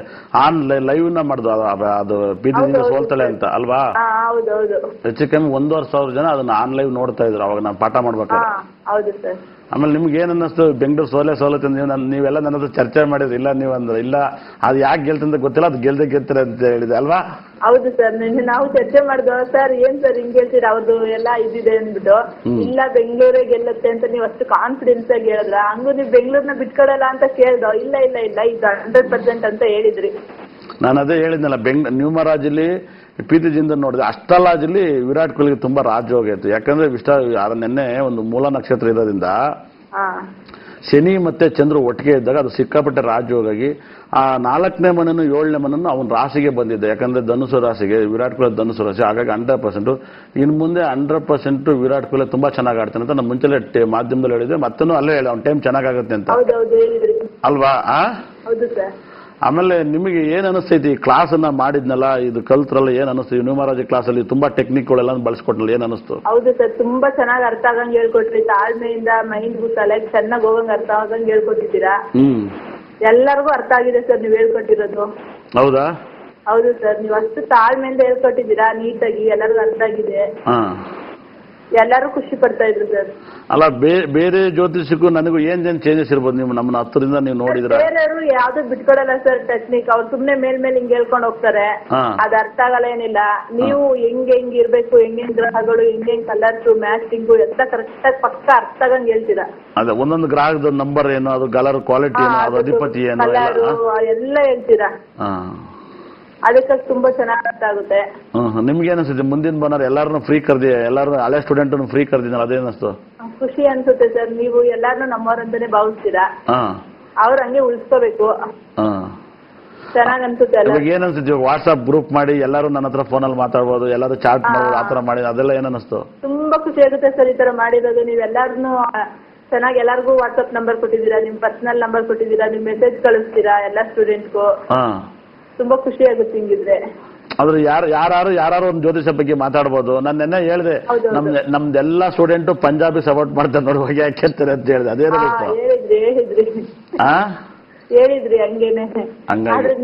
ಲೈವ್ ನ ಮಾಡುದು ಅದು ಬೀದಿದಿಂದ ಸೋಲ್ತಾಳೆ ಅಂತ ಅಲ್ವಾ? ಹೆಚ್ಚು ಕಮ್ಮಿ 1,500 ಜನ ಅದನ್ನ ಆನ್ ಲೈವ್ ನೋಡ್ತಾ ಇದ್ರು ಅವಾಗ ನಾನು ಪಾಠ ಮಾಡ್ಬೇಕಾದ್ರೆ. ಆಮೇಲೆ ನಿಮ್ಗೆ ಏನ್ ಅನ್ನಿಸ್ತು? ಬೆಂಗಳೂರು ಸೋಲತ್ತೆ ನೀವೆಲ್ಲ ನನ್ನ ಹತ್ರ ಚರ್ಚೆ ಮಾಡಿದ್ರಿ. ಇಲ್ಲ ನೀವು ಅಂದ್ರೆ ಇಲ್ಲ ಅದು ಯಾಕೆ ಗೆಲ್ತಂತ ಗೊತ್ತಿಲ್ಲ, ಅದು ಗೆಲ್ತಾರೆ ಅಂತ ಹೇಳಿದೆ ಅಲ್ವಾ? ಹೌದು ಸರ್, ನಿನ್ನೆ ನಾವು ಚರ್ಚೆ ಮಾಡಿದ್ವಿ. ಸರ್ ಏನ್ ಸರ್ ಹಿಂಗ್ ಹೇಳ್ತೀರಾ, ಅವ್ರದ್ದು ಎಲ್ಲ ಇದಿದೆ ಅಂದ್ಬಿಟ್ಟು. ಇಲ್ಲ ಬೆಂಗಳೂರೇ ಗೆಲ್ಲುತ್ತೆ ಅಂತ ನೀವು ಅಷ್ಟು ಕಾನ್ಫಿಡೆನ್ಸ್ ಆಗಿ ಹೇಳಿದ್ರ, ಹಂಗು ನೀವು ಬೆಂಗಳೂರ್ನ ಬಿಟ್ಕೊಡಲ್ಲ ಅಂತ ಕೇಳ್ದೋ. ಇಲ್ಲ ಇಲ್ಲ ಇಲ್ಲ ಇದು 100% ಅಂತ ಹೇಳಿದ್ರಿ. ನಾನು ಅದೇ ಹೇಳಿದ್ನಲ್ಲ, ನ್ಯೂಮರಾಜಲ್ಲಿ ಪ್ರೀತಿ ಜಿಂದನ್ ನೋಡಿದೆ, ಅಷ್ಟಲಾಜಲ್ಲಿ ವಿರಾಟ್ ಕೊಹ್ಲಿಗೆ ತುಂಬಾ ರಾಜ ಹೋಗೈತೆ. ಯಾಕಂದ್ರೆ ನಿನ್ನೆ ಒಂದು ಮೂಲ ನಕ್ಷತ್ರ ಇರೋದ್ರಿಂದ ಶನಿ ಮತ್ತೆ ಚಂದ್ರ ಒಟ್ಟಿಗೆ ಇದ್ದಾಗ ಅದು ಸಿಕ್ಕಾಪಟ್ಟೆ ರಾಜಯೋಗಾಗಿ ಆ 4ನೇ ಮನನ್ನು 7ನೇ ಮನನ್ನು ಅವನ ರಾಶಿಗೆ ಬಂದಿದ್ದೆ. ಯಾಕಂದ್ರೆ ಧನುಸು ರಾಶಿಗೆ, ವಿರಾಟ್ ಕೊಹ್ಲಿ ಧನುಸು ರಾಶಿ, ಹಾಗಾಗಿ 100%. ಇನ್ನು ಮುಂದೆ 100% ವಿರಾಟ್ ಕೊಹ್ಲಿ ತುಂಬಾ ಚೆನ್ನಾಗಿ ಆಡ್ತಾನೆ ಅಂತ ನಾನು ಮುಂಚೆ ಮಾಧ್ಯಮದಲ್ಲಿ ಹೇಳಿದ್ದೆ, ಮತ್ತೂ ಅಲ್ಲೇ ಹೇಳಿ ಅವ್ನ ಟೈಮ್ ಚೆನ್ನಾಗಾಗುತ್ತೆ ಅಂತ ಅಲ್ವಾ? ಆಮೇಲೆ ನಿಮಗೆ ಏನ್ ಅನಿಸ್ತೈತಿ ಈ ಕ್ಲಾಸ್ ಅನ್ನ ಮಾಡಿದ್ನಲ್ಲ, ಇದು ಕಲ್ತ್ರಲ್ಲ, ಏನ್ ಅನಿಸ್ತು? ನ್ಯೂಮರಾಜಿ ಕ್ಲಾಸ್ ಅಲ್ಲಿ ತುಂಬಾ ಟೆಕ್ನಿಕ್ಗಳೆಲ್ಲ ಬಳಸ್ಕೊಟ್ನಲ್ಲ, ಏನ್ ಅನಿಸ್ತು? ಹೌದು ಸರ್, ತುಂಬಾ ಚೆನ್ನಾಗಿ ಅರ್ಥ ಆಗಂಗ್ ಹೇಳ್ಕೊಟ್ರಿ. ತಾಳ್ಮೆಯಿಂದ ಮೈಂಡ್ಗೂ ತಲೆಗೆ ಚೆನ್ನಾಗಿ ಹೋಗಂಗ್ ಅರ್ಥ ಆಗಂಗ್ ಹೇಳ್ಕೊಟ್ಟಿದ್ದೀರಾ. ಎಲ್ಲರಿಗೂ ಅರ್ಥ ಆಗಿದೆ ಸರ್ ನೀವು ಹೇಳ್ಕೊಟ್ಟಿರೋದು. ಹೌದಾ? ಹೌದು ಸರ್, ನೀವು ಅಷ್ಟು ತಾಳ್ಮೆಯಿಂದ ಹೇಳ್ಕೊಟ್ಟಿದ್ದೀರಾ, ನೀಟಾಗಿ ಎಲ್ಲರಿಗೂ ಅರ್ಥ ಆಗಿದೆ. ಎಲ್ಲರೂ ಖುಷಿ ಪಡ್ತಾ ಇದ್ರು ಸರ್. ಅಲ್ಲ ಬೇರೆ ಜ್ಯೋತಿಷಕ್ಕೂ ನನಗೂ ಏನ್ ಚೇಂಜಸ್ ಇರ್ಬೋದು? ನೀವು ನಮ್ಮನ್ನ ಹತ್ತರಿಂದ ನೀವು ನೋಡಿದ್ರ? ಬೇರೆಯವರು ಯಾವ್ದು ಬಿಟ್ಕೊಡಲ್ಲ ಸರ್ ಟೆಕ್ನಿಕ್. ಅವ್ರು ಸುಮ್ನೆ ಮೇಲ್ ಹಿಂಗ್ ಹೇಳ್ಕೊಂಡು ಹೋಗ್ತಾರೆ, ಅದ್ ಅರ್ಥ ಆಗಲ್ಲ ಏನಿಲ್ಲ. ನೀವು ಹೆಂಗ್ ಇರ್ಬೇಕು, ಹೆಂಗ್ ಗ್ರಹಗಳು, ಹೆಂಗ್ ಕಲರ್ಸ್ ಮ್ಯಾಚಿಂಗು ಎಲ್ಲ ಕರೆಕ್ಟ್ ಆಗಿ ಪಕ್ಕ ಅರ್ಥ ಆಗಂಗ್ ಹೇಳ್ತೀರಾ. ಅದೇ ಒಂದೊಂದು ಗ್ರಾಹಕದ ನಂಬರ್ ಏನು, ಅದು ಕಲರ್ ಕ್ವಾಲಿಟಿ ಏನು, ಅದು ಅಧಿಪತಿ ಏನು ಎಲ್ಲ ಹೇಳ್ತೀರಾ. ಅದಕ್ಕೆ ತುಂಬಾ ಚೆನ್ನಾಗಿ ಅರ್ಥ ಆಗುತ್ತೆ. ನಿಮ್ಗೆ ಏನಿಸುತ್ತೆ? ಮುಂದಿನ ಬನ್ನೋರು ಎಲ್ಲಾರನ್ನು ಫ್ರೀ ಕರ್ದಿ, ಎಲ್ಲಾರು ಹಳೆ ಸ್ಟೂಡೆಂಟ್ ಫ್ರೀ ಕರ್ದಿನಲ್ಲ, ಅದೇನಿಸ್ತು? ಖುಷಿ ಅನ್ಸುತ್ತೆ ಸರ್. ನೀವು ಎಲ್ಲಾರನ್ನು ನಮ್ಮವರಂತಾನೆ ಭಾವಿಸ್ತೀರಾ, ಅವ್ರ ಹಂಗೆ ಉಳಿಸ್ಕೋಬೇಕು. ಚೆನ್ನಾಗ್ ಅನ್ಸುತ್ತೆ. ಏನ್ ಅನ್ಸುತ್ತೆ? ವಾಟ್ಸ್ಆಪ್ ಗ್ರೂಪ್ ಮಾಡಿ ಎಲ್ಲರೂ ನನ್ನ ಹತ್ರ ಫೋನಲ್ಲಿ ಮಾತಾಡ್ಬೋದು, ಎಲ್ಲರೂ ಚಾಟ್ ಮಾಡ್ಬೋದು, ಆತರ ಮಾಡಿ ಅದೆಲ್ಲ ಏನ್ ಅನಿಸ್ತು? ತುಂಬಾ ಖುಷಿ ಆಗುತ್ತೆ ಸರ್ ಈ ತರ ಮಾಡಿರೋದು. ನೀವೆಲ್ಲಾರನು ಚೆನ್ನಾಗಿ ಎಲ್ಲರಿಗೂ ವಾಟ್ಸ್ಆಪ್ ನಂಬರ್ ಕೊಟ್ಟಿದ್ದೀರಾ, ನಿಮ್ ಪರ್ಸನಲ್ ನಂಬರ್ ಕೊಟ್ಟಿದ್ದೀರಾ, ನಿಮ್ ಮೆಸೇಜ್ ಕಳಿಸ್ತೀರಾ ಎಲ್ಲ ಸ್ಟೂಡೆಂಟ್ಗೂ. ತುಂಬಾ ಖುಷಿ ಆಗುತ್ತೆ ಹಿಂಗಿದ್ರೆ. ಆದ್ರೆ ಯಾರು ಒಂದು ಜ್ಯೋತಿಷ ಬಗ್ಗೆ ಮಾತಾಡ್ಬೋದು. ನಾನು ನೆನ್ನೆ ಹೇಳಿದೆ, ನಮ್ದೆಲ್ಲಾ ಸ್ಟೂಡೆಂಟ್ ಪಂಜಾಬಿ ಸಪೋರ್ಟ್ ಮಾಡ್ತಾರೆ ನೋಡಿ, ಹೋಗಿ ಯಾಕೆ ಹೇಳ್ತಾರೆ ಅಂತ ಹೇಳಿದೆ. ಅದೇನು ಹೇಳಿದ್ರಿ ಹಂಗೇನೆ.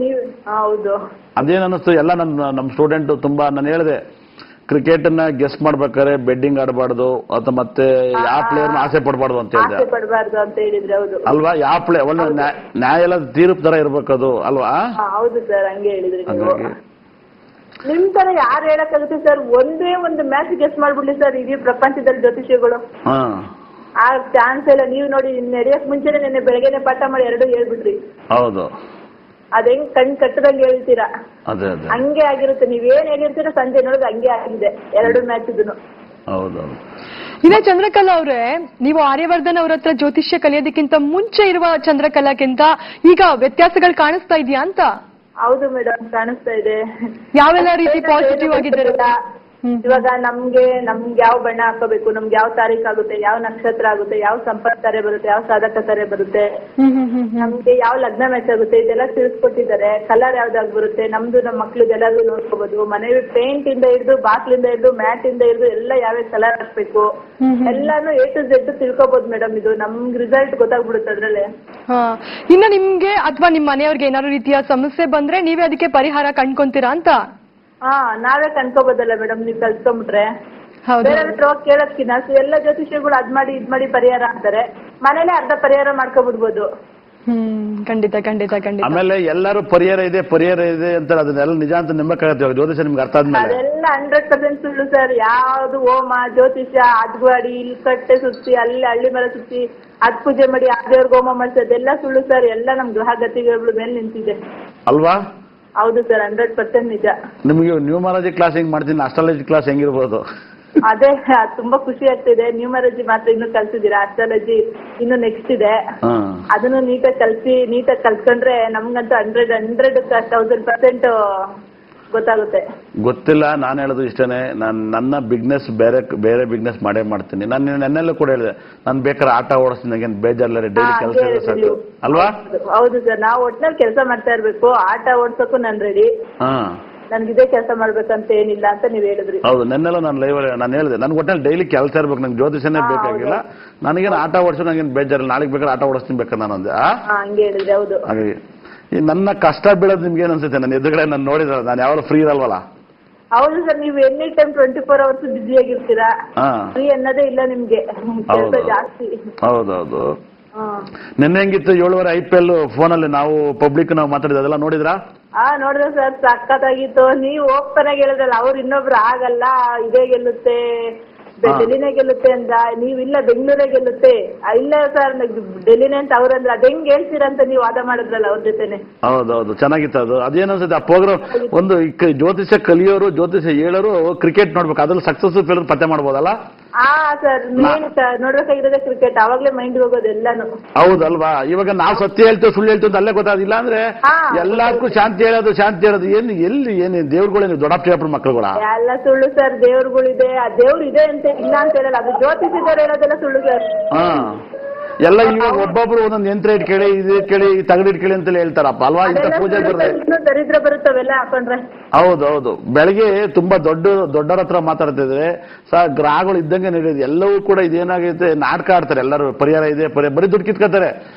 ನೀವು ಹೌದು. ಅದೇನ್ ಅನ್ನಿಸ್ತು? ಎಲ್ಲ ನಮ್ ಸ್ಟೂಡೆಂಟ್ ತುಂಬಾ, ನಾನು ಹೇಳಿದೆ ಕ್ರಿಕೆಟ್ ನ ಗೆಸ್ ಮಾಡ್ಬೇಕಾದ್ರೆ ಬೆಡ್ಡಿಂಗ್ ಆಡಬಾರ್ದು ಅಥವಾ ಮತ್ತೆ ಯಾವ ಪ್ಲೇಯರ್ ಆಸೆ ಪಡಬಾರ್ದು ಅಂತ ಹೇಳಿದ್ರೆ ಅಲ್ವಾ? ಯಾವ ಪ್ಲೇ ಒಳ್ಳೆ ನ್ಯಾಯ ಎಲ್ಲ ತೀರ್ಪು ತರ ಇರ್ಬೇಕದು ಅಲ್ವಾ? ಹೌದು ಸರ್, ಹಂಗೆ ಹೇಳಿದ್ರಿ. ನಿಮ್ ತರ ಯಾರು ಹೇಳಕ್ಕಾಗುತ್ತೆ ಸರ್? ಒಂದೇ ಒಂದು ಮ್ಯಾಚ್ ಗೆಸ್ ಮಾಡ್ಬಿಡ್ಲಿ ಸರ್ ಇಡೀ ಪ್ರಪಂಚದಲ್ಲಿ ಜ್ಯೋತಿಷಿಗಳು. ಆ ಚಾನ್ಸ್ ಎಲ್ಲ. ನೀವು ನೋಡಿ ನಡೆಯಕ್ ಮುಂಚೆನೆ ನೆನ್ನೆ ಬೆಳಗ್ಗೆನೆ ಪಾಠ ಮಾಡಿ 2 ಹೇಳ್ಬಿಟ್ರಿ. ಹೌದು. ಅದ್ ಹೆಂಗ್ ಕಣ್ ಕಟ್ಟದಂಗೆ ಹೇಳ್ತೀರಾ, ಹಂಗೆ ಆಗಿರುತ್ತೆ. ನೀವೇನ್ ಹೇಳಿರ್ತೀರ ಸಂಜೆ ನೋಡಿದ್ರೆ ಹಂಗೆ ಆಗಿದೆ 2 ಮ್ಯಾಚ್ ಇದನ್ನು. ಹೌದೌದು. ಇನ್ನ ಚಂದ್ರಕಲಾ ಅವ್ರೆ, ನೀವು ಆರ್ಯವರ್ಧನ್ ಅವ್ರ ಹತ್ರ ಜ್ಯೋತಿಷ್ಯ ಕಲಿಯೋದಕ್ಕಿಂತ ಮುಂಚೆ ಇರುವ ಚಂದ್ರಕಲಾಕ್ಕಿಂತ ಈಗ ವ್ಯತ್ಯಾಸಗಳು ಕಾಣಿಸ್ತಾ ಇದೆಯಾ ಅಂತ? ಹೌದು ಮೇಡಮ್, ಕಾಣಿಸ್ತಾ ಇದೆ. ಯಾವೆಲ್ಲ ರೀತಿ ಪಾಸಿಟಿವ್ ಆಗಿದ್ದಾರೆ? ಇವಾಗ ನಮ್ಗೆ ಯಾವ ಬಣ್ಣ ಹಾಕೋಬೇಕು, ನಮ್ಗೆ ಯಾವ ತಾರೀಖ್ ಆಗುತ್ತೆ, ಯಾವ ನಕ್ಷತ್ರ ಆಗುತ್ತೆ, ಯಾವ ಸಂಪರ್ಕ ತಾರೆ ಬರುತ್ತೆ, ಯಾವ ಸಾಧಕ ತಾರೆ ಬರುತ್ತೆ, ನಮ್ಗೆ ಯಾವ ಲಗ್ನ ಮ್ಯಾಚ್ ಆಗುತ್ತೆ, ಇದೆಲ್ಲ ತಿಳಿಸ್ಕೊಟ್ಟಿದ್ದಾರೆ. ಕಲರ್ ಯಾವ್ದಾಗ ಬರುತ್ತೆ, ನಮ್ದು ನಮ್ಮ ಮಕ್ಳದ್ದು ಎಲ್ಲಾದ್ರೂ ನೋಡ್ಕೋಬಹುದು. ಮನೆ ಪೇಂಟ್ ಇಂದ ಹಿಡಿದು, ಬಾಕ್ಲಿಂದ ಹಿಡಿದು, ಮ್ಯಾಟ್ ಇಂದ ಹಿಡಿದು ಎಲ್ಲ ಯಾವ್ಯಾವ ಕಲರ್ ಹಾಕ್ಬೇಕು ಎಲ್ಲಾನು A to Z ತಿಳ್ಕೊಬಹುದು ಮೇಡಮ್. ಇದು ನಮ್ಗೆ ರಿಸಲ್ಟ್ ಗೊತ್ತಾಗ್ಬಿಡುತ್ತೆ ಅದ್ರಲ್ಲೇ. ಇನ್ನ ನಿಮ್ಗೆ ಅಥವಾ ನಿಮ್ ಮನೆಯವ್ರಿಗೆ ಏನಾದ್ರು ರೀತಿಯ ಸಮಸ್ಯೆ ಬಂದ್ರೆ ನೀವೇ ಅದಕ್ಕೆ ಪರಿಹಾರ ಕಂಡ್ಕೊಂತೀರಾ ಅಂತ? ನಾವೇ ಕನ್ಕೋಬೋದಲ್ಲ ಮೇಡಮ್, ನೀವು ಕಲ್ತ್ಕೊಂಡ್ಬಿಟ್ರೆ. ಬೇರೆ ಕೇಳೋದ್ಕಿನ್ನ ಎಲ್ಲ ಜ್ಯೋತಿಷಿಗಳು ಅದ್ ಮಾಡಿ ಇದ್ ಮಾಡಿ ಪರಿಹಾರ ಅಂತಾರೆ, ಮನೇಲೆ ಅರ್ಧ ಪರಿಹಾರ ಮಾಡ್ಕೊಬಿಡ್ಬೋದು. ಖಂಡಿತ ಖಂಡಿತ ಖಂಡಿತ. ಆಮೇಲೆ ಎಲ್ಲರೂ ಪರಿಹಾರ ಇದೆ ಅಂತ ಅದನ್ನೆಲ್ಲ ನಿಜ ಅಂತ ನಂಬಕ್ಕಾಗತ್ತೆ ಜ್ಯೋತಿಷ ನಿಮ್ಗೆ ಅರ್ಥ ಆದ್ಮೇಲೆ? ಅದೆಲ್ಲ 100% ಸುಳ್ಳು ಸರ್. ಯಾವ್ದು ಹೋಮ ಜ್ಯೋತಿಷ್ಯ ಅದ್ಗಾಡಿ ಇಲ್ಲಿ ಕಟ್ಟೆ ಸುತ್ತಿ ಅಲ್ಲಿ ಹಳ್ಳಿ ಮರ ಸುತ್ತಿ ಅದ್ ಪೂಜೆ ಮಾಡಿ ಆ ದೇವ್ರಿಗೆ ಹೋಮ ಮಾಡ್ಸಿ ಅದೆಲ್ಲ ಸುಳ್ಳು ಸರ್. ಎಲ್ಲ ನಮ್ ಗ್ರಹ ಗತಿಗಳ ಮೇಲೆ ನಿಂತಿದೆ ಅಲ್ವಾ? ಹೌದು ಸರ್, 100% ನಿಜ. ನಿಮಗೆ ನ್ಯೂಮರಾಲಜಿ ಕ್ಲಾಸ್ ಹೆಂಗ್ ಮಾಡ್ತೀನಿ, ಅಸ್ಟ್ರಾಲಜಿ ಕ್ಲಾಸ್ ಹೆಂಗಿರ್ಬೋದು? ಅದೇ ತುಂಬಾ ಖುಷಿ ಆಗ್ತಿದೆ. ನ್ಯೂಮರಾಲಜಿ ಮಾತ್ರ ಇನ್ನು ಕಲ್ಸಿದೀರಾ, ಅಸ್ಟ್ರಾಲಜಿ ಇನ್ನು ನೆಕ್ಸ್ಟ್ ಇದೆ. ಅದನ್ನು ನೀಟಾಗಿ ಕಲ್ತ್ಕೊಂಡ್ರೆ ನಮ್ಗಂತೂ 100,000% ಗೊತ್ತಾಗುತ್ತೆ. ಗೊತ್ತಿಲ್ಲ, ನಾನು ಹೇಳೋದು ಇಷ್ಟನೇ. ನನ್ನ ಬಿಸ್ನೆಸ್ ಬೇರೆ ಬಿಸ್ನೆಸ್ ಮಾಡೇ ಮಾಡ್ತೀನಿ. ನಾನು ನೆನ್ನೆಲ್ಲೂ ಕೂಡ ಹೇಳಿದೆ, ನಾನು ಬೇಕಾದ್ರೆ ಆಟ ಓಡಿಸ್ತೀನಿ, ನನಗೇನು ಬೇಜಾರಿಲ್ಲ, ಡೈಲಿ ಕೆಲಸ ಸಾಕು ಅಲ್ವಾ? ಹೌದು ಸರ್, ನಾವು ಒಟ್ಟಿನಲ್ಲಿ ಕೆಲಸ ಮಾಡ್ತಾ ಇರ್ಬೇಕು. ಆಟ ಓಡಿಸೋಕು ನಾನು ರೆಡಿ. ನನ್ಗೆ ಇದೇ ಕೆಲಸ ಮಾಡ್ಬೇಕಂತ ಏನಿಲ್ಲ ಅಂತ ನೀವ್ ಹೇಳಿದ್ರಿ. ಹೌದು, ನೆನ್ನೆಲ್ಲ ನಾನು ಲೈವ್ ನಾನು ಹೇಳಿದೆ, ನನ್ಗೆ ಒಟ್ಟಲ್ಲಿ ಡೈಲಿ ಕೆಲಸ ಇರ್ಬೇಕು, ನಂಗೆ ಜ್ಯೋತಿಷನೇ ಬೇಕಾಗಿಲ್ಲ, ನನಗೇನು ಆಟ ಓಡಿಸೋ ನಂಗೇನು ಬೇಜಾರಿಲ್ಲ, ನಾಳೆಗೆ ಬೇಕಾದ್ರೆ ಆಟ ಓಡಿಸ್ತೀನಿ ಬೇಕಾದ್ರೆ ನಾನು ಅಂದೆ. ಹಂಗೆ ಹೇಳಿದ್ರಿ. ಹೌದು. ಹಾಗಾಗಿ ಈ ನನ್ನ ಕಷ್ಟ ಬೀಳೋದು ನಿಮ್ಗೆ ಏನು ಅನ್ಸುತ್ತೆ? ನನ್ನ ಎದುರುಗಡೆ ನಾನು ನೋಡಿದ್ರೆ ನಾನು ಯಾವಾಗ ಫ್ರೀ ಇರಲ್ವಲ್ಲ. ಹೌದು ಸರ್, ನೀವು ಎನಿ ಟೈಮ್ 24 hours ಬಿಸಿ ಆಗಿರ್ತೀರಾ, ಫ್ರೀ ಅನ್ನೋದೇ ಇಲ್ಲ ನಿಮ್ಗೆ, ಕೆಲಸ ಜಾಸ್ತಿ. ಹೌದೌದು. ನಿನ್ನೆ ಹೆಂಗಿತ್ತು 7:30 IPL ಫೋನಲ್ಲಿ ನಾವು ಪಬ್ಲಿಕ್ ನಾವು ಮಾತಾಡಿದ ಅದೆಲ್ಲ ನೋಡಿದ್ರಾ? ನೋಡಿದ್ರೆ ಸರ್ ಸಖತ್ತಾಗಿತ್ತು. ನೀವು ಓಪನ್ ಆಗಿ ಹೇಳಿದ್ರಲ್ಲ, ಅವ್ರು ಇನ್ನೊಬ್ರು ಆಗಲ್ಲ, ಇದೇ ಗೆಲ್ಲುತ್ತೆ, ಡೆಲ್ಲಿನೇ ಗೆಲ್ಲುತ್ತೆ ಅಂದ, ನೀವಿಲ್ಲ ಬೆಂಗಳೂರೇ ಗೆಲ್ಲುತ್ತೆ. ಇಲ್ಲ ಸರ್ ಡೆಲ್ಲಿನೇ ಅಂತ ಅವ್ರಂದ್ರೆ ಅದ್ ಹೆಂಗ್ ಹೇಳ್ತೀರಂತ ನೀವು ವಾದ ಮಾಡಿದ್ರಲ್ಲ ಅವ್ರ ಜೊತೆನೆ. ಹೌದೌದು, ಚೆನ್ನಾಗಿತ್ತು ಅದು. ಅದೇನು ಅನ್ಸುತ್ತೆ ಆ ಪ್ರೋಗ್ರಾಮ್, ಒಂದು ಜ್ಯೋತಿಷ್ಯ ಕಲಿಯೋರು ಜ್ಯೋತಿಷ್ಯ ಹೇಳೋರು ಕ್ರಿಕೆಟ್ ನೋಡ್ಬೇಕು, ಅದ್ರಲ್ಲಿ ಸಕ್ಸಸ್ ಫೇಲ್ಯೂರ್ ಪತ್ತೆ ಮಾಡ್ಬೋದಲ್ಲ. ಸರ್ ನೋಡ್ಬೇಕಾಗಿರೋದೇ ಕ್ರಿಕೆಟ್, ಅವಾಗ್ಲೇ ಮೈಂಡ್ ಹೋಗೋದು ಎಲ್ಲಾನು. ಹೌದಲ್ವಾ? ಇವಾಗ ನಾವು ಸತ್ಯ ಹೇಳ್ತೇವೆ ಸುಳ್ಳು ಹೇಳ್ತೇವೆ ಅಂತ ಅಲ್ಲೇ ಗೊತ್ತಾದಿಲ್ಲ ಅಂದ್ರೆ ಎಲ್ಲಾರ್ಗೂ ಶಾಂತಿ ಹೇಳೋದು ಏನು ಏನು ದೇವ್ರುಗಳೇನು ದೊಡ್ಡಪ್ಪ ಮಕ್ಕಳುಗಳ ಎಲ್ಲ ಸುಳ್ಳು ಸರ್. ದೇವ್ರುಗಳಿದೆ, ಆ ದೇವ್ರು ಇದೆ ಅಂತ ಇಲ್ಲ ಅಂತ ಹೇಳಲ್ಲ, ಅದು ಜ್ಯೋತಿಷಿದವ್ರು ಹೇಳೋದೆಲ್ಲ ಸುಳ್ಳು ಸರ್. ಎಲ್ಲ ಇವಾಗ ಒಬ್ಬೊಬ್ರು ಒಂದೊಂದು ಯಂತ್ರ ಇಟ್ಕೇಳಿ, ಇದು ಇಟ್ಕೇಳಿ, ತಗಡು ಇಟ್ಕೇಳಿ ಅಂತ ಹೇಳ್ತಾರಪ್ಪ ಅಲ್ವಾ? ಇಂಥ ಪೂಜೆ ದರಿದ್ರ ಬರುತ್ತವೆಲ್ಲ ಹಾಕೊಂಡ್ರೆ. ಹೌದೌದು, ಬೆಳಗ್ಗೆ ತುಂಬಾ ದೊಡ್ಡರ ಹತ್ರ ಮಾತಾಡ್ತಿದ್ರೆ ಗ್ರಹಗಳು ಇದ್ದಂಗೆ ನಡೆಯೋದು. ಎಲ್ಲವೂ ಕೂಡ ಇದೇನಾಗೈತೆ, ನಾಟಕ ಆಡ್ತಾರೆ ಎಲ್ಲರೂ. ಪರಿಹಾರ ಇದೆ, ಬರೀ ದುಡ್ಡು ಕಿತ್ಕೋತಾರೆ.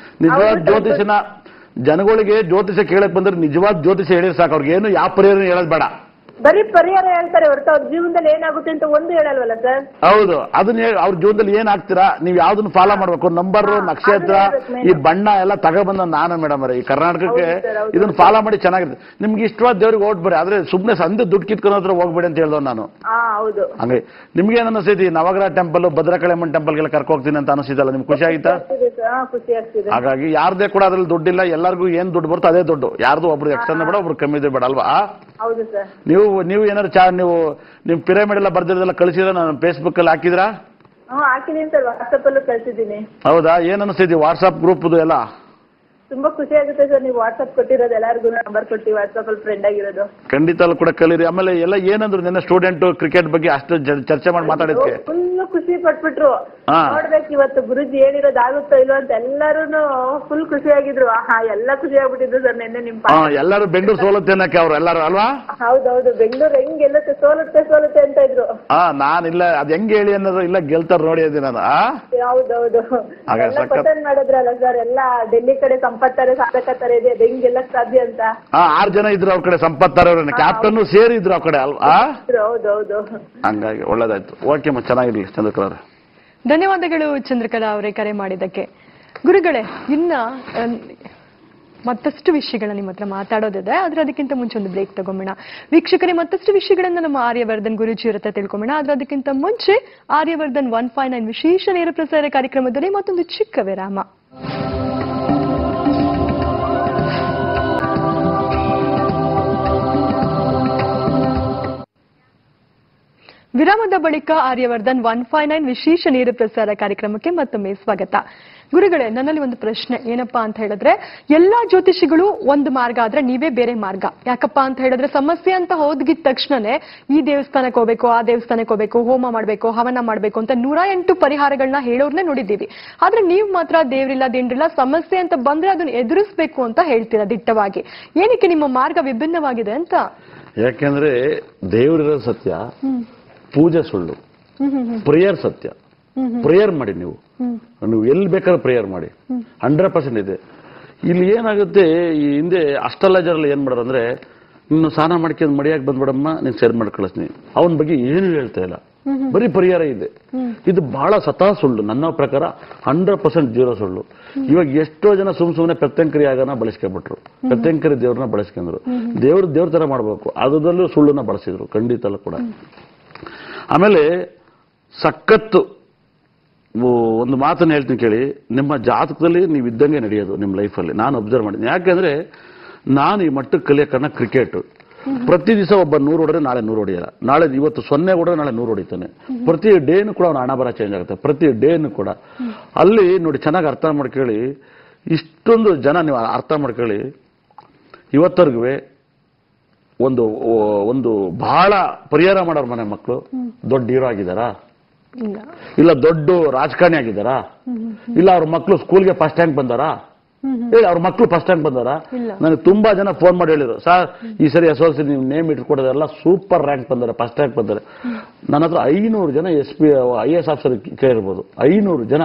ನಿಜವಾದ ಜ್ಯೋತಿಷನ ಜನಗಳಿಗೆ ಜ್ಯೋತಿಷ ಕೇಳಕ್ ಬಂದ್ರೆ ನಿಜವಾದ ಜ್ಯೋತಿಷ ಹೇಳಿದ್ರೆ ಸಾಕು, ಅವ್ರಿಗೆ ಏನು ಯಾವ ಪರಿಹಾರ ಹೇಳೋದು ಬೇಡ. ಬರೀ ಪರಿಹಾರ ಹೇಳ್ತಾರೆ ಹೊರತು ಅವ್ರ ಜೀವನದಲ್ಲಿ ಏನಾಗುತ್ತೆ ಅಂತ ಒಂದು ಹೇಳಲ್ವಲ್ಲ ಸರ್. ಹೌದು, ಅದನ್ನ ಅವ್ರ ಜೀವನದಲ್ಲಿ ಏನಾಗ್ತೀರಾ, ನೀವು ಯಾವ್ದನ್ನ ಫಾಲೋ ಮಾಡ್ಬೇಕು, ನಂಬರ್, ನಕ್ಷತ್ರ, ಈ ಬಣ್ಣ ಎಲ್ಲ ತಗೊಬಂದ ನಾನು ಮೇಡಮ್ ಈ ಕರ್ನಾಟಕಕ್ಕೆ ಇದನ್ನ ಫಾಲೋ ಮಾಡಿ ಚೆನ್ನಾಗಿರುತ್ತೆ. ನಿಮ್ಗೆ ಇಷ್ಟವಾದ ದೇವ್ರಿಗೆ ಓಟ್ ಬರ್ರಿ, ಆದ್ರೆ ಸುಮ್ನೆ ಸಂದೆ ದುಡ್ಡು ಕಿತ್ಕೊಂಡು ಹತ್ರ ಹೋಗ್ಬೇಡಿ ಅಂತ ಹೇಳ್ದವ್ ನಾನು. ಹಂಗೆ ನಿಮ್ಗೆ ಏನ್ ಅನಿಸ್ತೈತಿ? ನವಗ್ರಹ ಟೆಂಪಲ್, ಭದ್ರಕಾಳಿಯಮ್ಮನ್ ಟೆಂಪಲ್ಗೆಲ್ಲ ಕರ್ಕೊ ಹೋಗ್ತೀನಿ ಅಂತ ಅನಿಸಿದಲ್ಲ, ನಿಮ್ಗೆ ಖುಷಿ ಆಯ್ತಾ? ಹಾಗಾಗಿ ಯಾರ್ದೇ ಕೂಡ ಅದ್ರಲ್ಲಿ ದುಡ್ಡಿಲ್ಲ, ಎಲ್ಲರಿಗೂ ಏನ್ ದುಡ್ಡು ಬರುತ್ತೋ ಅದೇ ದುಡ್ಡು. ಯಾರ್ದು ಒಬ್ರು ಎಕ್ಸ್ಟ್ರಾ ಬೇಡ, ಒಬ್ರು ಕಮ್ಮಿ ಬೇಡ ಅಲ್ವಾ? ನೀವು ಏನಾದ್ರು ನೀವು ನಿಮ್ ಪಿರಮಿಡ್ ಎಲ್ಲ ಬರ್ದಿರೋದೆಲ್ಲ ಕಳಿಸಿದ್ರೆ ನಾನು ಫೇಸ್ಬುಕ್ ಅಲ್ಲಿ ಹಾಕಿದ್ರಾ? ಹಾಕಿದೀನಿ ಸರ್, ವಾಟ್ಸ್ಆಪ್ ಅಲ್ಲೂ ಕಳಿಸಿದ್ದೀನಿ. ಹೌದಾ? ಏನ್ ಅನಿಸ್ತಿದ್ವಿ ವಾಟ್ಸ್ಆಪ್ ಗ್ರೂಪ್ ಎಲ್ಲ? ತುಂಬಾ ಖುಷಿ ಆಗುತ್ತೆ ಸರ್, ನೀವು ವಾಟ್ಸ್ಆಪ್ ಕೊಟ್ಟಿರೋದು, ಎಲ್ಲರಿಗೂ ನಂಬರ್ ಕೊಟ್ಟು ವಾಟ್ಸ್ಆಪ್ ಅಲ್ಲಿ ಫ್ರೆಂಡ್ ಆಗಿರೋದು. ಖಂಡಿತ ಕೂಡ ಕಲೀರಿ. ಆಮೇಲೆ ಎಲ್ಲ ಏನಂದ್ರು ನಿನ್ನ ಸ್ಟೂಡೆಂಟ್ ಕ್ರಿಕೆಟ್ ಬಗ್ಗೆ ಅಷ್ಟು ಚರ್ಚೆ ಮಾಡಿ ಮಾತಾಡಿದ್ಕೆ ಫುಲ್ ಖುಷಿ ಪಟ್ಬಿಟ್ರು. ನೋಡ್ಬೇಕು ಇವತ್ತು ಗುರುಜಿ ಹೇಳಿರೋದು ಆಗುತ್ತೋ ಇಲ್ವೋ ಅಂತ ಎಲ್ಲರೂ ಫುಲ್ ಖುಷಿ ಆಗಿದ್ರು. ಎಲ್ಲ ಖುಷಿ ಆಗ್ಬಿಟ್ಟಿದ್ರು ಸರ್ ನಿನ್ನೆ ನಿಮ್ ಎಲ್ಲರೂ ಬೆಂಗಳೂರು ಸೋಲುತ್ತೆ ಅನ್ನಕ್ಕೆ ಅವ್ರು ಎಲ್ಲರೂ ಅಲ್ವಾ? ಹೌದೌದು, ಬೆಂಗಳೂರು ಹೆಂಗ್ ಗೆಲ್ಲುತ್ತೆ, ಸೋಲುತ್ತೆ ಅಂತ ಇದ್ರು. ನಾನಿಲ್ಲ ಅದ್ ಹೆಂಗ್ ಹೇಳಿ ಅನ್ನೋದು ಇಲ್ಲ, ಗೆಲ್ತಾರ ನೋಡಿ ಅದಿ ನಾನು. ಹೌದೌದು, ಪಸಂದ್ ಮಾಡಿದ್ರಲ್ಲ ಸರ್, ಎಲ್ಲ ಡೆಲ್ಲಿ ಕಡೆ ಸಂಪತ್ತಾರೆ ಸಾಧಕತ್ತಾರೆ ಇದೆ, ಹೆಂಗ್ ಗೆಲ್ಲಕ್ ಸಾಧ್ಯ ಅಂತ. 6 ಜನ ಇದ್ರು ಅವ್ರ ಕಡೆ, ಸಂಪತ್ತಾರೆ ಕ್ಯಾಪ್ಟನ್ ಸೇರಿ ಇದ್ರು ಅವ್ರ ಕಡೆ ಅಲ್ವಾ? ಹೌದೌದು, ಹಂಗಾಗಿ ಒಳ್ಳೇದಾಯ್ತು. ಓಕೆ, ಚೆನ್ನಾಗಿರ್ಲಿ ಚಂದ್ರಕಲಾ ಅವರೇ. ಧನ್ಯವಾದಗಳು ಚಂದ್ರಕಲಾ ಅವರೇ ಕರೆ ಮಾಡಿದ್ದಕ್ಕೆ. ಗುರುಗಳೇ, ಇನ್ನ ಮತ್ತಷ್ಟು ವಿಷಯಗಳನ್ನ ನಿಮ್ಮ ಹತ್ರ ಮಾತಾಡೋದಿದೆ, ಆದ್ರೆ ಅದಕ್ಕಿಂತ ಮುಂಚೆ ಒಂದು ಬ್ರೇಕ್ ತಗೊಂಬೋಣ. ವೀಕ್ಷಕರೇ, ಮತ್ತಷ್ಟು ವಿಷಯಗಳನ್ನ ನಮ್ಮ ಆರ್ಯವರ್ಧನ್ ಗುರುಜಿ ಇರುತ್ತೆ ತಿಳ್ಕೊಂಬೋಣ. ಆದ್ರೆ ಅದಕ್ಕಿಂತ ಮುಂಚೆ ಆರ್ಯವರ್ಧನ್ 159 ವಿಶೇಷ ನೇರ ಪ್ರಸಾರ ಕಾರ್ಯಕ್ರಮದಲ್ಲಿ ಮತ್ತೊಂದು ಚಿಕ್ಕ ವಿರಾಮ. ವಿರಾಮದ ಬಳಿಕ ಆರ್ಯವರ್ಧನ್ 159 ವಿಶೇಷ ನೇರ ಪ್ರಸಾರ ಕಾರ್ಯಕ್ರಮಕ್ಕೆ ಮತ್ತೊಮ್ಮೆ ಸ್ವಾಗತ. ಗುರುಗಳೇ, ನನ್ನಲ್ಲಿ ಒಂದು ಪ್ರಶ್ನೆ ಏನಪ್ಪಾ ಅಂತ ಹೇಳಿದ್ರೆ, ಎಲ್ಲಾ ಜ್ಯೋತಿಷಿಗಳು ಒಂದು ಮಾರ್ಗ ಆದ್ರೆ ನೀವೇ ಬೇರೆ ಮಾರ್ಗ. ಯಾಕಪ್ಪ ಅಂತ ಹೇಳಿದ್ರೆ, ಸಮಸ್ಯೆ ಅಂತ ಹೋದ್ಗಿದ ತಕ್ಷಣನೇ ಈ ದೇವಸ್ಥಾನಕ್ಕೆ ಹೋಗ್ಬೇಕು, ಆ ದೇವಸ್ಥಾನಕ್ಕೆ ಹೋಗ್ಬೇಕು, ಹೋಮ ಮಾಡ್ಬೇಕು, ಹವನ ಮಾಡ್ಬೇಕು ಅಂತ 108 ಪರಿಹಾರಗಳನ್ನ ಹೇಳೋರ್ನೇ ನೋಡಿದ್ದೀವಿ. ಆದ್ರೆ ನೀವು ಮಾತ್ರ ದೇವ್ರಿಲ್ಲ ದೇನ್ರಿಲ್ಲ, ಸಮಸ್ಯೆ ಅಂತ ಬಂದ್ರೆ ಅದನ್ನ ಎದುರಿಸ್ಬೇಕು ಅಂತ ಹೇಳ್ತೀರಾ ದಿಟ್ಟವಾಗಿ. ಏನಕ್ಕೆ ನಿಮ್ಮ ಮಾರ್ಗ ವಿಭಿನ್ನವಾಗಿದೆ ಅಂತ? ಯಾಕೆಂದ್ರೆ ದೇವರಿರೋ ಸತ್ಯ, ಪೂಜೆ ಸುಳ್ಳು, ಪ್ರೇಯರ್ ಸತ್ಯ. ಪ್ರೇಯರ್ ಮಾಡಿ, ನೀವು ಎಲ್ಲಿ ಬೇಕಾದ್ರೂ ಪ್ರೇಯರ್ ಮಾಡಿ, 100% ಇದೆ. ಇಲ್ಲಿ ಏನಾಗುತ್ತೆ, ಈ ಹಿಂದೆ ಅಸ್ಟ್ರಾಲಜರ್ ಏನ್ ಮಾಡೋರು ಅಂದ್ರೆ, ನೀನು ಸ್ನಾನ ಮಾಡ್ಕೊಂಡು ಮಡಿಯಾಗಿ ಬಂದ್ಬಿಡಮ್ಮ, ನೀನ್ ಸೇರ್ ಮಾಡಿ ಕಳಿಸ್ತೀನಿ, ಅವನ ಬಗ್ಗೆ ಏನು ಹೇಳ್ತಾ ಇಲ್ಲ, ಬರೀ ಪರಿಹಾರ ಇದೆ. ಇದು ಬಹಳ ಸತಾ ಸುಳ್ಳು. ನನ್ನ ಪ್ರಕಾರ 100% 0 ಸುಳ್ಳು. ಇವಾಗ ಎಷ್ಟೋ ಜನ ಸುಮ್ಮನೆ ಪ್ರತ್ಯಂಕರಿ ಆಗನ ಬಳಸ್ಕೊಂಡ್ಬಿಟ್ರು, ಪ್ರತ್ಯಂಕರಿ ದೇವ್ರನ್ನ ಬಳಸ್ಕೊಂಡ್ರು. ದೇವ್ರ ತರ ಮಾಡ್ಬೇಕು, ಅದರಲ್ಲೂ ಸುಳ್ಳನ್ನ ಬಳಸಿದ್ರು, ಖಂಡಿತ ಕೂಡ. ಆಮೇಲೆ ಸಖತ್ತು ಒಂದು ಮಾತನ್ನು ಹೇಳ್ತೀನಿ ಕೇಳಿ, ನಿಮ್ಮ ಜಾತಕದಲ್ಲಿ ನೀವು ಇದ್ದಂಗೆ ನಡೆಯೋದು ನಿಮ್ಮ ಲೈಫಲ್ಲಿ. ನಾನು ಅಬ್ಸರ್ವ್ ಮಾಡಿದ್ದೀನಿ. ಯಾಕೆಂದ್ರೆ ನಾನು ಈ ಮಟ್ಟಕ್ಕೆ ಕಲಿಯೋಕನ್ನ ಕ್ರಿಕೆಟ್ ಪ್ರತಿ ದಿವಸ ಒಬ್ಬ 100 ಹೊಡೆದ್ರೆ ನಾಳೆ 100 ಹೊಡೆಯಲ್ಲ, ನಾಳೆ ಇವತ್ತು 0 ಹೊಡೆದ್ರೆ ನಾಳೆ 100 ಹೊಡಿತಾನೆ. ಪ್ರತಿ ಡೇನು ಕೂಡ ಅವನ ಹಣಬರ ಚೇಂಜ್ ಆಗುತ್ತೆ, ಪ್ರತಿ ಡೇನು ಕೂಡ. ಅಲ್ಲಿ ನೋಡಿ, ಚೆನ್ನಾಗಿ ಅರ್ಥ ಮಾಡ್ಕೊಳ್ಳಿ, ಇಷ್ಟೊಂದು ಜನ ನೀವು ಅರ್ಥ ಮಾಡ್ಕೊಳ್ಳಿ. ಇವತ್ತರ್ಗೂ ಒಂದು ಬಹಳ ಪರಿಹಾರ ಮಾಡೋರು ಮನೆ ಮಕ್ಕಳು ದೊಡ್ಡ ಹೀರೋ ಆಗಿದಾರಾ? ಇಲ್ಲ ದೊಡ್ಡ ರಾಜಕಾರಣಿ ಆಗಿದಾರಾ? ಇಲ್ಲ ಅವ್ರ ಮಕ್ಕಳು ಸ್ಕೂಲ್ಗೆ ಫಸ್ಟ್ ರ್ಯಾಂಕ್ ಬಂದಾರಾ? ಹೇಳಿ. ಅವ್ರ ಮಕ್ಕಳು ಫಸ್ಟ್ ರ್ಯಾಂಕ್ ಬಂದವರ? ನನಗೆ ತುಂಬಾ ಜನ ಫೋನ್ ಮಾಡಿ ಹೇಳಿದ್ರು, ಸರ್ ಈ ಸರಿ SOC ನೀವು ನೇಮ್ ಇಟ್ಕೊಡೋದೆಲ್ಲ ಸೂಪರ್ ರ್ಯಾಂಕ್ ಬಂದಾರೆ, ಫಸ್ಟ್ ರ್ಯಾಂಕ್ ಬಂದಾರೆ. ನನ್ನ ಹತ್ರ 500 ಜನ IAS ಆಫೀಸರ್ ಕೇಳಿರ್ಬೋದು. 500 ಜನ,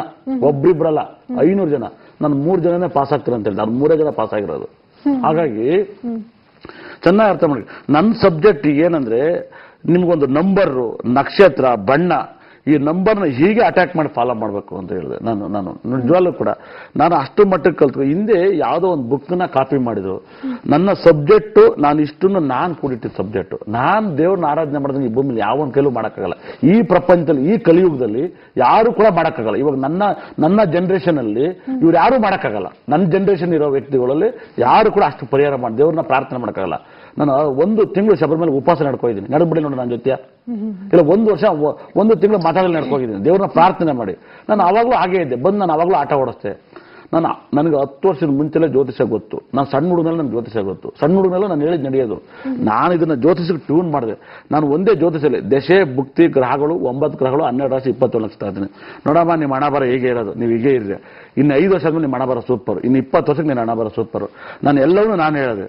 ಒಬ್ರಿಬ್ರಲ್ಲ, 500 ಜನ. ನಾನು 3 ಜನನೇ ಪಾಸ್ ಆಗ್ತಾರೆ ಅಂತ ಹೇಳಿ, ನಾನು 3 ಜನ ಪಾಸ್ ಆಗಿರೋದು. ಹಾಗಾಗಿ ಚೆನ್ನಾಗಿ ಅರ್ಥ ಮಾಡಿ. ನನ್ನ ಸಬ್ಜೆಕ್ಟ್ ಏನಂದ್ರೆ ನಿಮ್ಗೊಂದು ನಂಬರ್, ನಕ್ಷತ್ರ, ಬಣ್ಣ, ಈ ನಂಬರ್ನ ಹೀಗೆ ಅಟ್ಯಾಕ್ ಮಾಡಿ ಫಾಲೋ ಮಾಡಬೇಕು ಅಂತ ಹೇಳಿದೆ. ನಾನು ನಿಜವಾಗ್ಲೂ ಕೂಡ ನಾನು ಅಷ್ಟು ಮಟ್ಟಕ್ಕೆ ಕಲ್ತು. ಹಿಂದೆ ಯಾವುದೋ ಒಂದು ಬುಕ್ನ ಕಾಪಿ ಮಾಡಿದ್ರು. ನನ್ನ ಸಬ್ಜೆಕ್ಟು ನಾನು ಇಷ್ಟನ್ನು ನಾನು ಕೂಡಿಟ್ಟಿದ್ದ ಸಬ್ಜೆಕ್ಟು. ನಾನು ದೇವ್ರನ್ನ ಆರಾಧನೆ ಮಾಡಿದ್ರೆ ಈ ಭೂಮಿಲಿ ಯಾವೊಂದು ಕೈಲೂ ಮಾಡೋಕ್ಕಾಗಲ್ಲ. ಈ ಪ್ರಪಂಚದಲ್ಲಿ, ಈ ಕಲಿಯುಗದಲ್ಲಿ ಯಾರು ಕೂಡ ಮಾಡೋಕ್ಕಾಗಲ್ಲ. ಇವಾಗ ನನ್ನ ಜನರೇಷನ್ ಅಲ್ಲಿ ಇವ್ರು ಯಾರು ಮಾಡೋಕ್ಕಾಗಲ್ಲ. ನನ್ನ ಜನರೇಷನ್ ಇರೋ ವ್ಯಕ್ತಿಗಳಲ್ಲಿ ಯಾರು ಕೂಡ ಅಷ್ಟು ಪರಿಹಾರ ಮಾಡಿ ದೇವ್ರನ್ನ ಪ್ರಾರ್ಥನೆ ಮಾಡೋಕ್ಕಾಗಲ್ಲ. ನಾನು 1 ತಿಂಗಳು ಶಬರಿಮಲೆ ಉಪವಾಸ ನಡ್ಕೊಂಡಿದ್ದೀನಿ. ನಡ್ಬಿಡಿ ನೋಡಿ ನನ್ನ ಜೊತೆ. ಇಲ್ಲ 1 ವರ್ಷ 1 ತಿಂಗಳು ಮಾತಾಡಲು ನಡ್ಕೊಂಡಿದ್ದೀನಿ ದೇವ್ರನ್ನ ಪ್ರಾರ್ಥನೆ ಮಾಡಿ. ನಾನು ಅವಾಗಲೂ ಹಾಗೇ ಇದ್ದೆ. ಬಂದು ನಾನು ಅವಾಗಲೂ ಆಟ ಓಡಿಸ್ತೆ. ನನಗೆ 10 ವರ್ಷದ ಮುಂಚೆಲೆ ಜ್ಯೋತಿಷ ಗೊತ್ತು. ನಾನು ಸಣ್ಣ ಹುಡುಗನೆಲ್ಲ ನನಗೆ ಜ್ಯೋತಿಷ ಗೊತ್ತು. ಸಣ್ಣ ಹುಡುಗನೆಲ್ಲ ನಾನು ಹೇಳಿದ್ ನಡೆಯೋದು. ನಾನು ಇದನ್ನ ಜ್ಯೋತಿಷಕ್ಕೆ ಟ್ಯೂನ್ ಮಾಡಿದೆ. ನಾನು ಒಂದೇ ಜ್ಯೋತಿಷಲ್ಲಿ ದಶೆ, ಭುಕ್ತಿ, ಗ್ರಹಗಳು, 9 ಗ್ರಹಗಳು, 12 ರಾಶಿ, 27 ನಕ್ಷತ್ರ ಇದ್ದೀನಿ. ನೋಡಮ್ಮ ನಿಮ್ಮ ಹಣ ಬರ ಹೀಗೆ ಇರೋದು, ನೀವು ಹೀಗೆ ಇರ್ರಿ. ಇನ್ನು 5 ವರ್ಷ ಆದ್ಮೇಲೆ ನಿಮ್ಮ ಹಣ ಬರ ಸೂಪರ್, ಇನ್ನು 20 ವರ್ಷಕ್ಕೆ ನಿನ್ನ ಹಣ ಬರ ಸೂಪರ್. ನಾನು ಎಲ್ಲವನ್ನೂ ನಾನು ಹೇಳಿದೆ.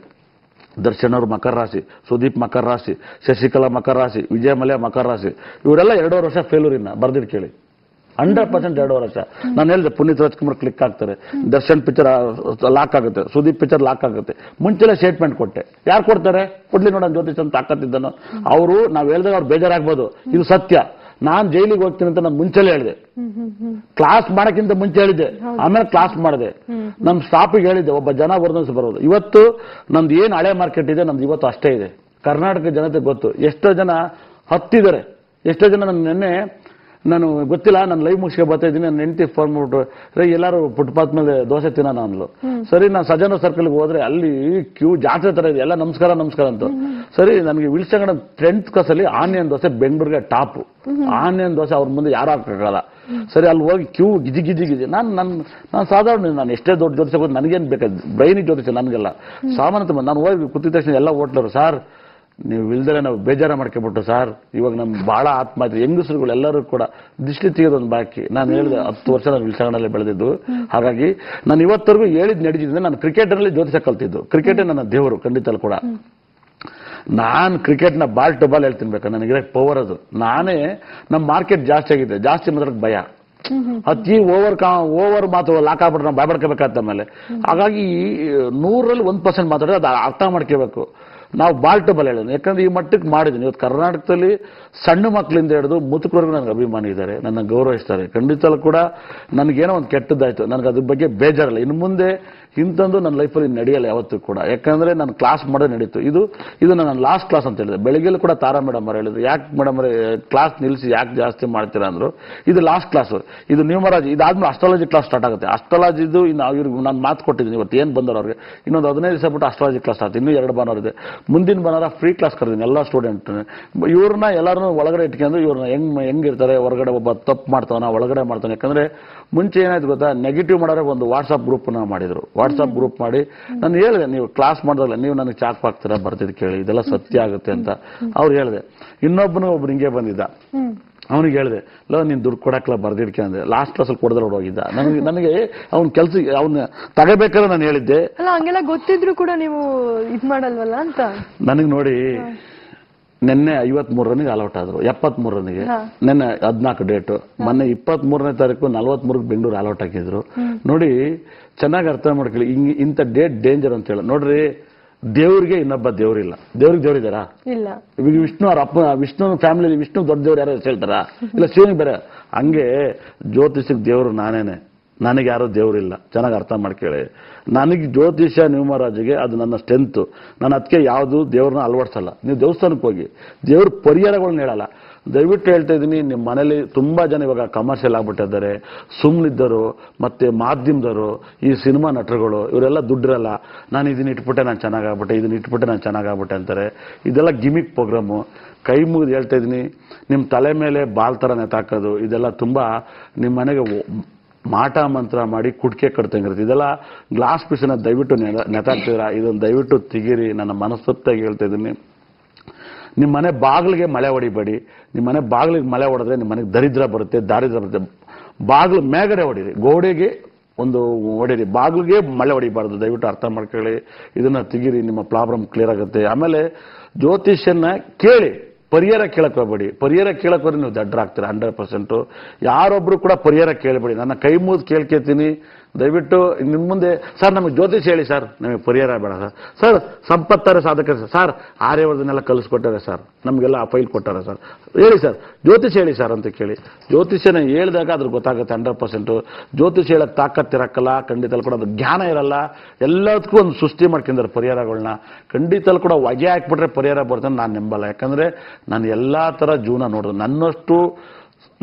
ದರ್ಶನ್ ಅವರು ಮಕರ ರಾಶಿ, ಸುದೀಪ್ ಮಕರ ರಾಶಿ, ಶಶಿಕಲಾ ಮಕರ ರಾಶಿ, ವಿಜಯ ಮಲ್ಯ ಮಕರ ರಾಶಿ. ಇವರೆಲ್ಲ 2.5 ವರ್ಷ ಫೇಲ್ಯೂರ್. ಇನ್ನ ಬರ್ದಿಟ್ಟು ಕೇಳಿ, 100% 2.5 ವರ್ಷ. ನಾನು ಹೇಳಿದೆ ಪುನೀತ್ ರಾಜ್ಕುಮಾರ್ ಕ್ಲಿಕ್ ಆಗ್ತಾರೆ, ದರ್ಶನ್ ಪಿಕ್ಚರ್ ಲಾಕ್ ಆಗುತ್ತೆ, ಸುದೀಪ್ ಪಿಕ್ಚರ್ ಲಾಕ್ ಆಗುತ್ತೆ. ಮುಂಚೆಲೆ ಸ್ಟೇಟ್ಮೆಂಟ್ ಕೊಟ್ಟೆ. ಯಾರು ಕೊಡ್ತಾರೆ? ಕೊಡ್ಲಿ ನೋಡೋಣ ಜ್ಯೋತಿಷ್ ಅಂತ ತಾಕತ್ತಿದ್ದನು. ಅವರು ನಾವು ಹೇಳಿದಾಗ ಅವ್ರು ಬೇಜಾರಾಗ್ಬೋದು, ಇದು ಸತ್ಯ. ನಾನ್ ಜೈಲಿಗೆ ಹೋಗ್ತೀನಿ ಅಂತ ನಾನು ಮುಂಚೆಲೆ ಹೇಳಿದೆ. ಕ್ಲಾಸ್ ಮಾಡಕ್ಕಿಂತ ಮುಂಚೆ ಹೇಳಿದ್ದೆ, ಆಮೇಲೆ ಕ್ಲಾಸ್ ಮಾಡಿದೆ. ನಮ್ ಸ್ಟಾಫಿಗೆ ಹೇಳಿದ್ದೆ, ಒಬ್ಬ ಜನ ಬರೋದು. ಇವತ್ತು ನಮ್ದು ಏನ್ ಹಳೆ ಮಾರ್ಕೆಟ್ ಇದೆ, ನಮ್ದು ಇವತ್ತು ಅಷ್ಟೇ ಇದೆ. ಕರ್ನಾಟಕ ಜನತೆ ಗೊತ್ತು. ಎಷ್ಟೋ ಜನ ಹತ್ತಿದ್ದಾರೆ, ಎಷ್ಟೋ ಜನ ನಿನ್ನೆ ನಾನು ಗೊತ್ತಿಲ್ಲ, ನಾನು ಲೈವ್ ಮುಗಿಸ್ಕೊ ಬರ್ತಾ ಇದ್ದೀನಿ. ನನ್ನ ಹೆಂಡತಿ ಫೋನ್ ಮಾಡ್ಬಿಟ್ಟು ಎಲ್ಲರೂ ಫುಟ್ಪಾತ್ ಮೇಲೆ ದೋಸೆ ತಿನ್ನೋಣ ಅಂದ್ಲು. ಸರಿ, ನಾನು ಸಜನ ಸರ್ಕಲ್ಗೆ ಹೋದ್ರೆ ಅಲ್ಲಿ ಕ್ಯೂ ಜಾತ್ರೆ ತರ ಇದೆ, ಎಲ್ಲ ನಮಸ್ಕಾರ ಅಂತ. ಸರಿ, ನನಗೆ ವಿಲ್ಸಂಗಡ 10th ಕ್ಲಾಸಲ್ಲಿ ಆನಿಯನ್ ದೋಸೆ ಬೆಂಗಳೂರಿಗೆ ಟಾಪ್. ಆನಿಯನ್ ದೋಸೆ ಅವ್ರ ಮುಂದೆ ಯಾರು ಹಾಕಕ್ಕಾಗಲ್ಲ. ಸರಿ, ಅಲ್ಲಿ ಹೋಗಿ ಕ್ಯೂ ಗಿಜಿ. ನಾನು ಸಾಧಾರಣ, ನಾನು ಎಷ್ಟೇ ದೊಡ್ಡ ಜ್ಯೋತಿಷ ಗೊತ್ತು, ನನಗೇನು ಬೇಕಾದ ಬ್ರೈನಿ ಜ್ಯೋತಿಷ ನನಗೆಲ್ಲ ಸಾಮಾನ್ಯ. ನಾನು ಹೋಗಿ ಕೂತಿದ ತಕ್ಷಣ ಎಲ್ಲ ಹೋಟ್ಲರು, ಸಾರ್ ನೀವು ಇಲ್ದರೆ ನಾವು ಬೇಜಾರ ಮಾಡ್ಕೊಬಿಟ್ಟು ಸರ್, ಇವಾಗ ನಮ್ಗೆ ಬಹಳ ಆತ್ಮಹತ್ಯೆ, ಹೆಂಗಸರುಗಳು ಎಲ್ಲರೂ ಕೂಡ ದೃಷ್ಟಿ ತೆಗೆದೊಂದು ಬಾಕಿ. ನಾನು ಹೇಳಿದೆ 10 ವರ್ಷ ನಾನು ವಿಲ್ಸಂಗಡಲ್ಲೇ ಬೆಳೆದಿದ್ದು. ಹಾಗಾಗಿ ನಾನು ಇವತ್ತರೆಗೂ ಹೇಳಿದ್ ನಡೀತಿದ್ದೆ. ನಾನು ಕ್ರಿಕೆಟಲ್ಲಿ ಜ್ಯೋತಿಷ ಕಲ್ತಿದ್ದು. ಕ್ರಿಕೆಟೇ ನನ್ನ ದೇವರು, ಖಂಡಿತಲ್ಲೂ ಕೂಡ. ನಾನು ಕ್ರಿಕೆಟ್ನ ಬಾಲ್ ಟು ಬಾಲ್ ಹೇಳ್ತೀನಿ ಬೇಕಾ, ನನಗೆ ಪವರ್ ಅದು. ನಾನೇ ನಮ್ಮ ಮಾರ್ಕೆಟ್ ಜಾಸ್ತಿ ಆಗಿದೆ, ಜಾಸ್ತಿ ಮಾತಾಡೋಕೆ ಭಯ. ಅತಿ ಓವರ್ ಮಾತು ಲಾಕ್ ಆಗ್ಬಿಟ್ರೆ ನಾವು ಬಾಯ್ಬಡ್ಕೋಬೇಕಾದ ಮೇಲೆ. ಹಾಗಾಗಿ 100ರಲ್ಲಿ 1% ಮಾತಾಡಿದ್ರೆ ಅದು ಅರ್ಥ ಮಾಡ್ಕೋಬೇಕು. ನಾವು ಬಾಲ್ ಟು ಬಾಲ್ ಹೇಳೋದು, ಯಾಕಂದ್ರೆ ಈ ಮಟ್ಟಕ್ಕೆ ಮಾಡಿದ್ದೀನಿ. ಇವತ್ತು ಕರ್ನಾಟಕದಲ್ಲಿ ಸಣ್ಣ ಮಕ್ಕಳಿಂದ ಹಿಡಿದು ಮುತುಕರವರೆಗೂ ನನಗೆ ಅಭಿಮಾನಿ ಇದ್ದಾರೆ, ನನ್ನ ಗೌರವಿಸ್ತಾರೆ. ಖಂಡಿತಲ್ಲೂ ಕೂಡ ನನಗೇನೋ ಒಂದು ಕೆಟ್ಟದ್ದಾಯ್ತು, ನನಗೆ ಅದ್ರ ಬಗ್ಗೆ ಬೇಜಾರಲ್ಲ. ಇನ್ನು ಮುಂದೆ ಇಂಥದ್ದು ನನ್ನ ಲೈಫಲ್ಲಿ ನಡೆಯಲ್ಲ ಯಾವತ್ತೂ ಕೂಡ. ಯಾಕಂದ್ರೆ ನಾನು ಕ್ಲಾಸ್ ಮಾಡೋದು ನಡೀತು. ಇದು ನನ್ನ ಲಾಸ್ಟ್ ಕ್ಲಾಸ್ ಅಂತ ಹೇಳಿದೆ. ಬೆಳಿಗ್ಗೆಲ್ಲೂ ಕೂಡ ತಾರಾ ಮೇಡಮ್ ಅವರು ಹೇಳಿದ್ರು, ಯಾಕೆ ಮೇಡಮ್ ಅವರೇ ಕ್ಲಾಸ್ ನಿಲ್ಲಿಸಿ ಯಾಕೆ ಜಾಸ್ತಿ ಮಾಡ್ತೀರಾ ಅಂದ್ರು. ಇದು ಲಾಸ್ಟ್ ಕ್ಲಾಸ್, ಇದು ನ್ಯೂಮರಾಜಿ. ಇದಾದ್ಮೇಲೆ ಅಸ್ಟ್ರಾಲಜಿ ಕ್ಲಾಸ್ ಸ್ಟಾರ್ಟ್ ಆಗುತ್ತೆ. ಅಸ್ಟ್ರಾಲಜಿದು ಇನ್ನು ಇವ್ರಿಗೆ ನಾನು ಮಾತು ಕೊಟ್ಟಿದ್ದೀನಿ. ಇವತ್ತು ಏನು ಬಂದವರು ಅವ್ರಿಗೆ ಇನ್ನೊಂದು 15 ದಿವಸ ಬಿಟ್ಟು ಅಸ್ಟ್ರಾಲಜಿ ಕ್ಲಾಸ್ ಆಗುತ್ತೆ. ಇನ್ನೂ 2 ಭಾನುವಾರ ಇದೆ. ಮುಂದಿನ ಭಾನುವಾರ ಫ್ರೀ ಕ್ಲಾಸ್ ಕರೆದಿದ್ದೀನಿ ಎಲ್ಲ ಸ್ಟೂಡೆಂಟ್. ಇವ್ರನ್ನ ಎಲ್ಲರೂ ಒಳಗಡೆ ಇಟ್ಕೊಂಡು ಇವ್ರನ್ನ ಹೆಂಗಿರ್ತಾರೆ, ಹೊರಗಡೆ ಒಬ್ಬ ತಪ್ಪು ಮಾಡ್ತಾನ, ಒಳಗಡೆ ಮಾಡ್ತಾನೆ. ಯಾಕಂದ್ರೆ ಮುಂಚೆ ಏನಾಯ್ತು ಗೊತ್ತಾ, ನೆಗೆಟಿವ್ ಮಾಡೋರೆ ಒಂದು ವಾಟ್ಸ್ಆಪ್ ಗ್ರೂಪ್ನ ಮಾಡಿದ್ರು. ವಾಟ್ಸ್ಆಪ್ ಗ್ರೂಪ್ ಮಾಡಿ ನಾನು ಹೇಳಿದೆ, ನೀವು ಕ್ಲಾಸ್ ಮಾಡಿದಾಗಲ್ಲ ನೀವು ನನಗೆ ಚಾಕ್ ಹಾಕ್ತೀರಾ, ಬರ್ತಿದ್ದು ಕೇಳಿ, ಇದೆಲ್ಲ ಸತ್ಯ ಆಗುತ್ತೆ ಅಂತ ಅವ್ರು ಹೇಳಿದೆ. ಒಬ್ರು ಹಿಂಗೆ ಬಂದಿದ್ದ, ಅವನಿಗೆ ಹೇಳಿದೆ, ಇಲ್ಲ ನೀನು ದುಡ್ಡು ಕೊಡಕ್ಲ ಬರ್ದಿಡ್ಕೆ ಅಂದ್ರೆ. ಲಾಸ್ಟ್ ಕ್ಲಾಸಲ್ಲಿ ಕೊಡದ್ರೆ ಹೋಗಿದ್ದ. ನನಗೆ ಅವ್ನ ಕೆಲಸ ಅವ್ನ ತಗೋಬೇಕಾದ್ರೆ ನಾನು ಹೇಳಿದ್ದೆ. ಹಂಗೆಲ್ಲ ಗೊತ್ತಿದ್ರು ಕೂಡ ನೀವು ಇದ್ ಮಾಡಲ್ವಲ್ಲ ಅಂತ. ನನಗೆ ನೋಡಿ, ನಿನ್ನೆ 53 ರನ್ನಿಗೆ ಆಲ್ಔಟ್ ಆದ್ರು, 73 ರನ್ನಿಗೆ. ನಿನ್ನೆ 14 ಡೇಟು, ಮೊನ್ನೆ 23ನೇ ತಾರೀಕು 43ಕ್ಕೆ ಬೆಂಗಳೂರು ಆಲ್ಔಟ್ ಹಾಕಿದ್ರು. ನೋಡಿ, ಚೆನ್ನಾಗಿ ಅರ್ಥ ಮಾಡ್ಕೊಳ್ಳಿ, ಇಂಥ ಡೇಟ್ ಡೇಂಜರ್ ಅಂತ ಹೇಳಿ. ನೋಡ್ರಿ, ದೇವ್ರಿಗೆ ಇನ್ನೊಬ್ಬ ದೇವ್ರಿಲ್ಲ. ದೇವ್ರಿಗೆ ದೇವ್ರಿದಾರಾ? ಇಲ್ಲ. ವಿಷ್ಣು ಅವ್ರ ಅಪ್ಪ, ವಿಷ್ಣು ಫ್ಯಾಮಿಲಿ ವಿಷ್ಣು ದೊಡ್ಡ ದೇವ್ರು ಯಾರು ಹೇಳ್ತಾರ? ಇಲ್ಲ, ಶಿವನಿಗೆ ಬೇರೆ. ಹಂಗೆ ಜ್ಯೋತಿಷಕ್ಕೆ ದೇವ್ರು ನಾನೇನೆ, ನನಗೆ ಯಾರು ದೇವ್ರಿಲ್ಲ. ಚೆನ್ನಾಗಿ ಅರ್ಥ ಮಾಡ್ಕೊಳ್ಳಿ. ನನಗೆ ಜ್ಯೋತಿಷ ನ್ಯೂಮರಾಜಿಗೆ ಅದು ನನ್ನ ಸ್ಟ್ರೆಂತ್. ನಾನು ಅದಕ್ಕೆ ಯಾವುದು ದೇವ್ರನ್ನ ಅಳವಡಿಸಲ್ಲ. ನೀವು ದೇವಸ್ಥಾನಕ್ಕೆ ಹೋಗಿ ದೇವ್ರ ಪರಿಹಾರಗಳನ್ನ ಹೇಳಲ್ಲ. ದಯವಿಟ್ಟು ಹೇಳ್ತಾ ಇದ್ದೀನಿ, ನಿಮ್ಮ ಮನೇಲಿ ತುಂಬಾ ಜನ ಇವಾಗ ಕಮರ್ಷಿಯಲ್ ಆಗ್ಬಿಟ್ಟಿದ್ದಾರೆ, ಸುಮ್ಮನಿದ್ದರು, ಮತ್ತೆ ಮಾಧ್ಯಮದವರು, ಈ ಸಿನಿಮಾ ನಟರುಗಳು, ಇವರೆಲ್ಲ ದುಡ್ಡಿರಲ್ಲ. ನಾನು ಇದನ್ನ ಇಟ್ಬಿಟ್ಟೆ ನಾನು ಚೆನ್ನಾಗಾಗ್ಬಿಟ್ಟೆ, ಇದನ್ನ ಇಟ್ಬಿಟ್ಟೆ ನಾನು ಚೆನ್ನಾಗಾಗ್ಬಿಟ್ಟೆ ಅಂತಾರೆ. ಇದೆಲ್ಲ ಗಿಮಿಕ್ ಪ್ರೋಗ್ರಾಮು. ಕೈ ಮುಗಿದು ಹೇಳ್ತಾ ಇದ್ದೀನಿ, ನಿಮ್ಮ ತಲೆ ಮೇಲೆ ಬಾಲ್ ಥರ ನೆತಾಕೋದು, ಇದೆಲ್ಲ ತುಂಬಾ ನಿಮ್ಮ ಮನೆಗೆ ಮಾಟ ಮಂತ್ರ ಮಾಡಿ ಕುಡ್ಕೆ ಕಟ್ತಂಗಿರುತ್ತೆ. ಇದೆಲ್ಲ ಗ್ಲಾಸ್ ಪೀಸನ್ನ ದಯವಿಟ್ಟು ನೆತಾಕ್ತಿದ್ರ, ಇದನ್ನು ದಯವಿಟ್ಟು ತೆಗೀರಿ. ನನ್ನ ಮನಸ್ಸೊತ್ತಾಗಿ ಹೇಳ್ತಾ ಇದ್ದೀನಿ. ನಿಮ್ಮ ಮನೆ ಬಾಗಿಲಿಗೆ ಮಳೆ ಹೊಡಿಬೇಡಿ. ನಿಮ್ಮ ಮನೆ ಬಾಗಿಲಿಗೆ ಮಳೆ ಹೊಡೆದ್ರೆ ನಿಮ್ಮ ಮನೆಗೆ ದರಿದ್ರ ಬರುತ್ತೆ, ದಾರಿದ್ರ ಬರುತ್ತೆ. ಬಾಗಿಲು ಮೇಗಡೆ ಹೊಡೀರಿ, ಗೋಡೆಗೆ ಒಂದು ಹೊಡೀರಿ, ಬಾಗಿಲಿಗೆ ಮಳೆ ಹೊಡಿಬಾರ್ದು. ದಯವಿಟ್ಟು ಅರ್ಥ ಮಾಡ್ಕೊಳ್ಳಿ, ಇದನ್ನ ತೆಗೀರಿ, ನಿಮ್ಮ ಪ್ರಾಬ್ಲಮ್ ಕ್ಲಿಯರ್ ಆಗುತ್ತೆ. ಆಮೇಲೆ ಜ್ಯೋತಿಷ್ಯನ ಕೇಳಿ, ಪರಿಹಾರ ಕೇಳಕ್ ಹೋಗ್ಬೇಡಿ. ಪರಿಹಾರ ಕೇಳಕ್ ಹೋದ್ರೆ ನೀವು ದಡ್ಡರಾಗ್ತೀರಾ 100%. ಯಾರೊಬ್ರು ಕೂಡ ಪರಿಹಾರ ಕೇಳಬೇಡಿ. ನನ್ನ ಕೈ ಮುಗಿದು ಕೇಳ್ಕೊತೀನಿ, ದಯವಿಟ್ಟು ನಿಮ್ಮ ಮುಂದೆ ಸರ್ ನಮಗೆ ಜ್ಯೋತಿಷ್ ಹೇಳಿ ಸರ್, ನಮಗೆ ಪರಿಹಾರ ಬೇಡ ಸರ್. ಸರ್ ಸಂಪತ್ತಾರೆ ಸಾಧಕ ಸರ್, ಆರ್ಯವರ್ಧನೆಲ್ಲ ಕಲಿಸ್ಕೊಟ್ಟಾರೆ ಸರ್, ನಮಗೆಲ್ಲ ಆ ಫೈಲ್ ಕೊಟ್ಟಾರೆ ಸರ್, ಹೇಳಿ ಸರ್ ಜ್ಯೋತಿಷ್ ಹೇಳಿ ಸರ್ ಅಂತ ಕೇಳಿ. ಜ್ಯೋತಿಷ್ಯನ ಹೇಳಿದಾಗ ಅದ್ರ ಗೊತ್ತಾಗುತ್ತೆ 100%. ಜ್ಯೋತಿಷ್ ಹೇಳಕ್ ತಾಕತ್ತಿರಕ್ಕಲ್ಲ, ಖಂಡಿತಲ್ಲಿ ಕೂಡ ಅದು ಜ್ಞಾನ ಇರಲ್ಲ. ಎಲ್ಲದಕ್ಕೂ ಒಂದು ಸೃಷ್ಟಿ ಮಾಡ್ಕೊಂಡಿದ್ದಾರೆ ಪರಿಹಾರಗಳನ್ನ. ಖಂಡಿತಲ್ಲಿ ಕೂಡ ಹೊಗೆ ಹಾಕ್ಬಿಟ್ರೆ ಪರಿಹಾರ ಬರ್ತದೆ ನಾನು ನಂಬಲ್ಲ. ಯಾಕಂದ್ರೆ ನಾನು ಎಲ್ಲಾ ತರ ಜೀವನ ನೋಡಿದೆ. ನನ್ನಷ್ಟು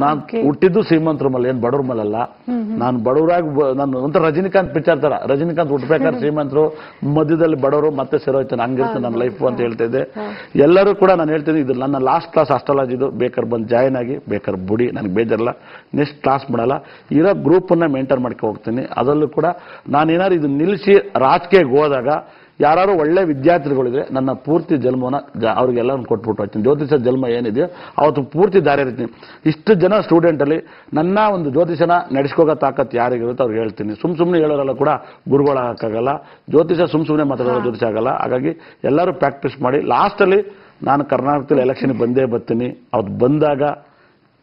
ನಾನು ಹುಟ್ಟಿದ್ದು ಶ್ರೀಮಂತರ ಮೇಲೆ, ಏನ್ ಬಡವ್ರ ಮೇಲಲ್ಲ. ನಾನು ಬಡವರಾಗಿ ನಾನು ಒಂಥರ ರಜನಿಕಾಂತ್ ಪಿಕ್ಚರ್ ತರ, ರಜನಿಕಾಂತ್ ಹುಟ್ಟಬೇಕಾದ್ರೆ ಶ್ರೀಮಂತರು, ಮಧ್ಯದಲ್ಲಿ ಬಡವರು, ಮತ್ತೆ ಸೇರೋಯ್ತಾನೆ, ಹಂಗಿರುತ್ತೆ ನನ್ನ ಲೈಫ್ ಅಂತ ಹೇಳ್ತಾ ಇದ್ದೆ. ಎಲ್ಲರೂ ಕೂಡ ನಾನು ಹೇಳ್ತೀನಿ, ಇದು ನನ್ನ ಲಾಸ್ಟ್ ಕ್ಲಾಸ್ ಅಸ್ಟ್ರಾಲಜಿ, ಇದು ಬೇಕಾದ್ರೆ ಬಂದು ಜಾಯ್ನ್ ಆಗಿ, ಬೇಕಾದ್ರೆ ಬುಡಿ, ನನಗೆ ಬೇಜಾರಲ್ಲ. ನೆಕ್ಸ್ಟ್ ಕ್ಲಾಸ್ ಮಾಡಲ್ಲ, ಇರೋ ಗ್ರೂಪ್ ಅನ್ನ ಮೇಂಟೈನ್ ಮಾಡ್ಕೊ ಹೋಗ್ತೀನಿ. ಅದರಲ್ಲೂ ಕೂಡ ನಾನೇನಾದ್ರು ಇದು ನಿಲ್ಲಿಸಿ ರಾಜಕೀಯಕ್ಕೆ ಹೋದಾಗ ಯಾರು ಒಳ್ಳೆ ವಿದ್ಯಾರ್ಥಿಗಳಿದ್ರೆ ನನ್ನ ಪೂರ್ತಿ ಜನ್ಮನ ಅವ್ರಿಗೆಲ್ಲ ಕೊಟ್ಬಿಟ್ಟು ಹೋಗ್ತೀನಿ. ಜ್ಯೋತಿಷ ಜನ್ಮ ಏನಿದೆಯೋ ಅವತ್ತು ಪೂರ್ತಿ ದಾರಿ ಇರ್ತೀನಿ. ಇಷ್ಟು ಜನ ಸ್ಟೂಡೆಂಟ್ ಅಲ್ಲಿ ನನ್ನ ಒಂದು ಜ್ಯೋತಿಷನ ನಡೆಸ್ಕೋಗೋ ತಾಕತ್ ಯಾರಿಗಿರುತ್ತೆ ಅವ್ರಿಗೆ ಹೇಳ್ತೀನಿ. ಸುಮ್ಮನೆ ಹೇಳೋರೆಲ್ಲ ಕೂಡ ಗುರುಗಳಾಗಕ್ಕಾಗಲ್ಲ. ಜ್ಯೋತಿಷ ಸುಮ್ಮನೆ ಮಾತಾಡೋ ಜ್ಯೋತಿಷ ಆಗಲ್ಲ. ಹಾಗಾಗಿ ಎಲ್ಲರೂ ಪ್ರಾಕ್ಟೀಸ್ ಮಾಡಿ. ಲಾಸ್ಟಲ್ಲಿ ನಾನು ಕರ್ನಾಟಕದಲ್ಲಿ ಎಲೆಕ್ಷನ್ ಬಂದೇ ಬರ್ತೀನಿ. ಅವ್ರು ಬಂದಾಗ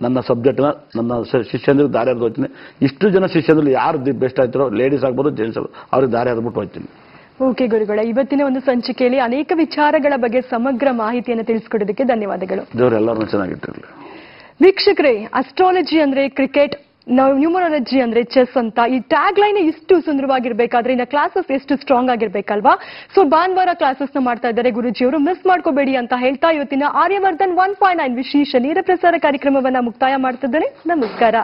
ನನ್ನ ಸಬ್ಜೆಕ್ಟ್ನ ನನ್ನ ಶಿಷ್ಯಂದ್ರಿಗೆ ದಾರಿ ಹರಿದು ಹೋಗ್ತೀನಿ. ಇಷ್ಟು ಜನ ಶಿಷ್ಯಂದ್ರಲ್ಲಿ ಯಾರು ಬೆಸ್ಟ್ ಆಯ್ತಾರೋ, ಲೇಡೀಸ್ ಆಗ್ಬೋದು ಜೆಂಟ್ಸ್ ಆಗ್ಬೋದು, ಅವ್ರಿಗೆ ದಾರಿ ಹರಿದ್ಬಿಟ್ಟು ಹೋಗ್ತೀನಿ. ಓಕೆ ಗುರುಗಳ, ಇವತ್ತಿನ ಒಂದು ಸಂಚಿಕೆಯಲ್ಲಿ ಅನೇಕ ವಿಚಾರಗಳ ಬಗ್ಗೆ ಸಮಗ್ರ ಮಾಹಿತಿಯನ್ನು ತಿಳಿಸಿಕೊಡೋದಕ್ಕೆ ಧನ್ಯವಾದಗಳು. ದೇವರೆಲ್ಲರೂ ಚೆನ್ನಾಗಿಟ್ಟಿರಲಿ. ವೀಕ್ಷಕರೇ, ಅಸ್ಟ್ರಾಲಜಿ ಅಂದ್ರೆ ಕ್ರಿಕೆಟ್, ನ್ಯೂಮರಾಲಜಿ ಅಂದ್ರೆ ಚೆಸ್ ಅಂತ ಈ ಟ್ಯಾಗ್ ಲೈನ್ ಇಷ್ಟು ಸುಂದರವಾಗಿರ್ಬೇಕಾದ್ರೆ ಇನ್ನ ಕ್ಲಾಸಸ್ ಎಷ್ಟು ಸ್ಟ್ರಾಂಗ್ ಆಗಿರ್ಬೇಕಲ್ವಾ? ಸೊ ಭಾನುವಾರ ಕ್ಲಾಸಸ್ ನ ಮಾಡ್ತಾ ಇದ್ದಾರೆ ಗುರುಜಿಯವರು, ಮಿಸ್ ಮಾಡ್ಕೋಬೇಡಿ ಅಂತ ಹೇಳ್ತಾ ಇವತ್ತಿನ ಆರ್ಯವರ್ಧನ್ 1.9 ವಿಶೇಷ ನೇರ ಪ್ರಸಾರ ಕಾರ್ಯಕ್ರಮವನ್ನ ಮುಕ್ತಾಯ ಮಾಡ್ತಿದ್ದೇನೆ. ನಮಸ್ಕಾರ.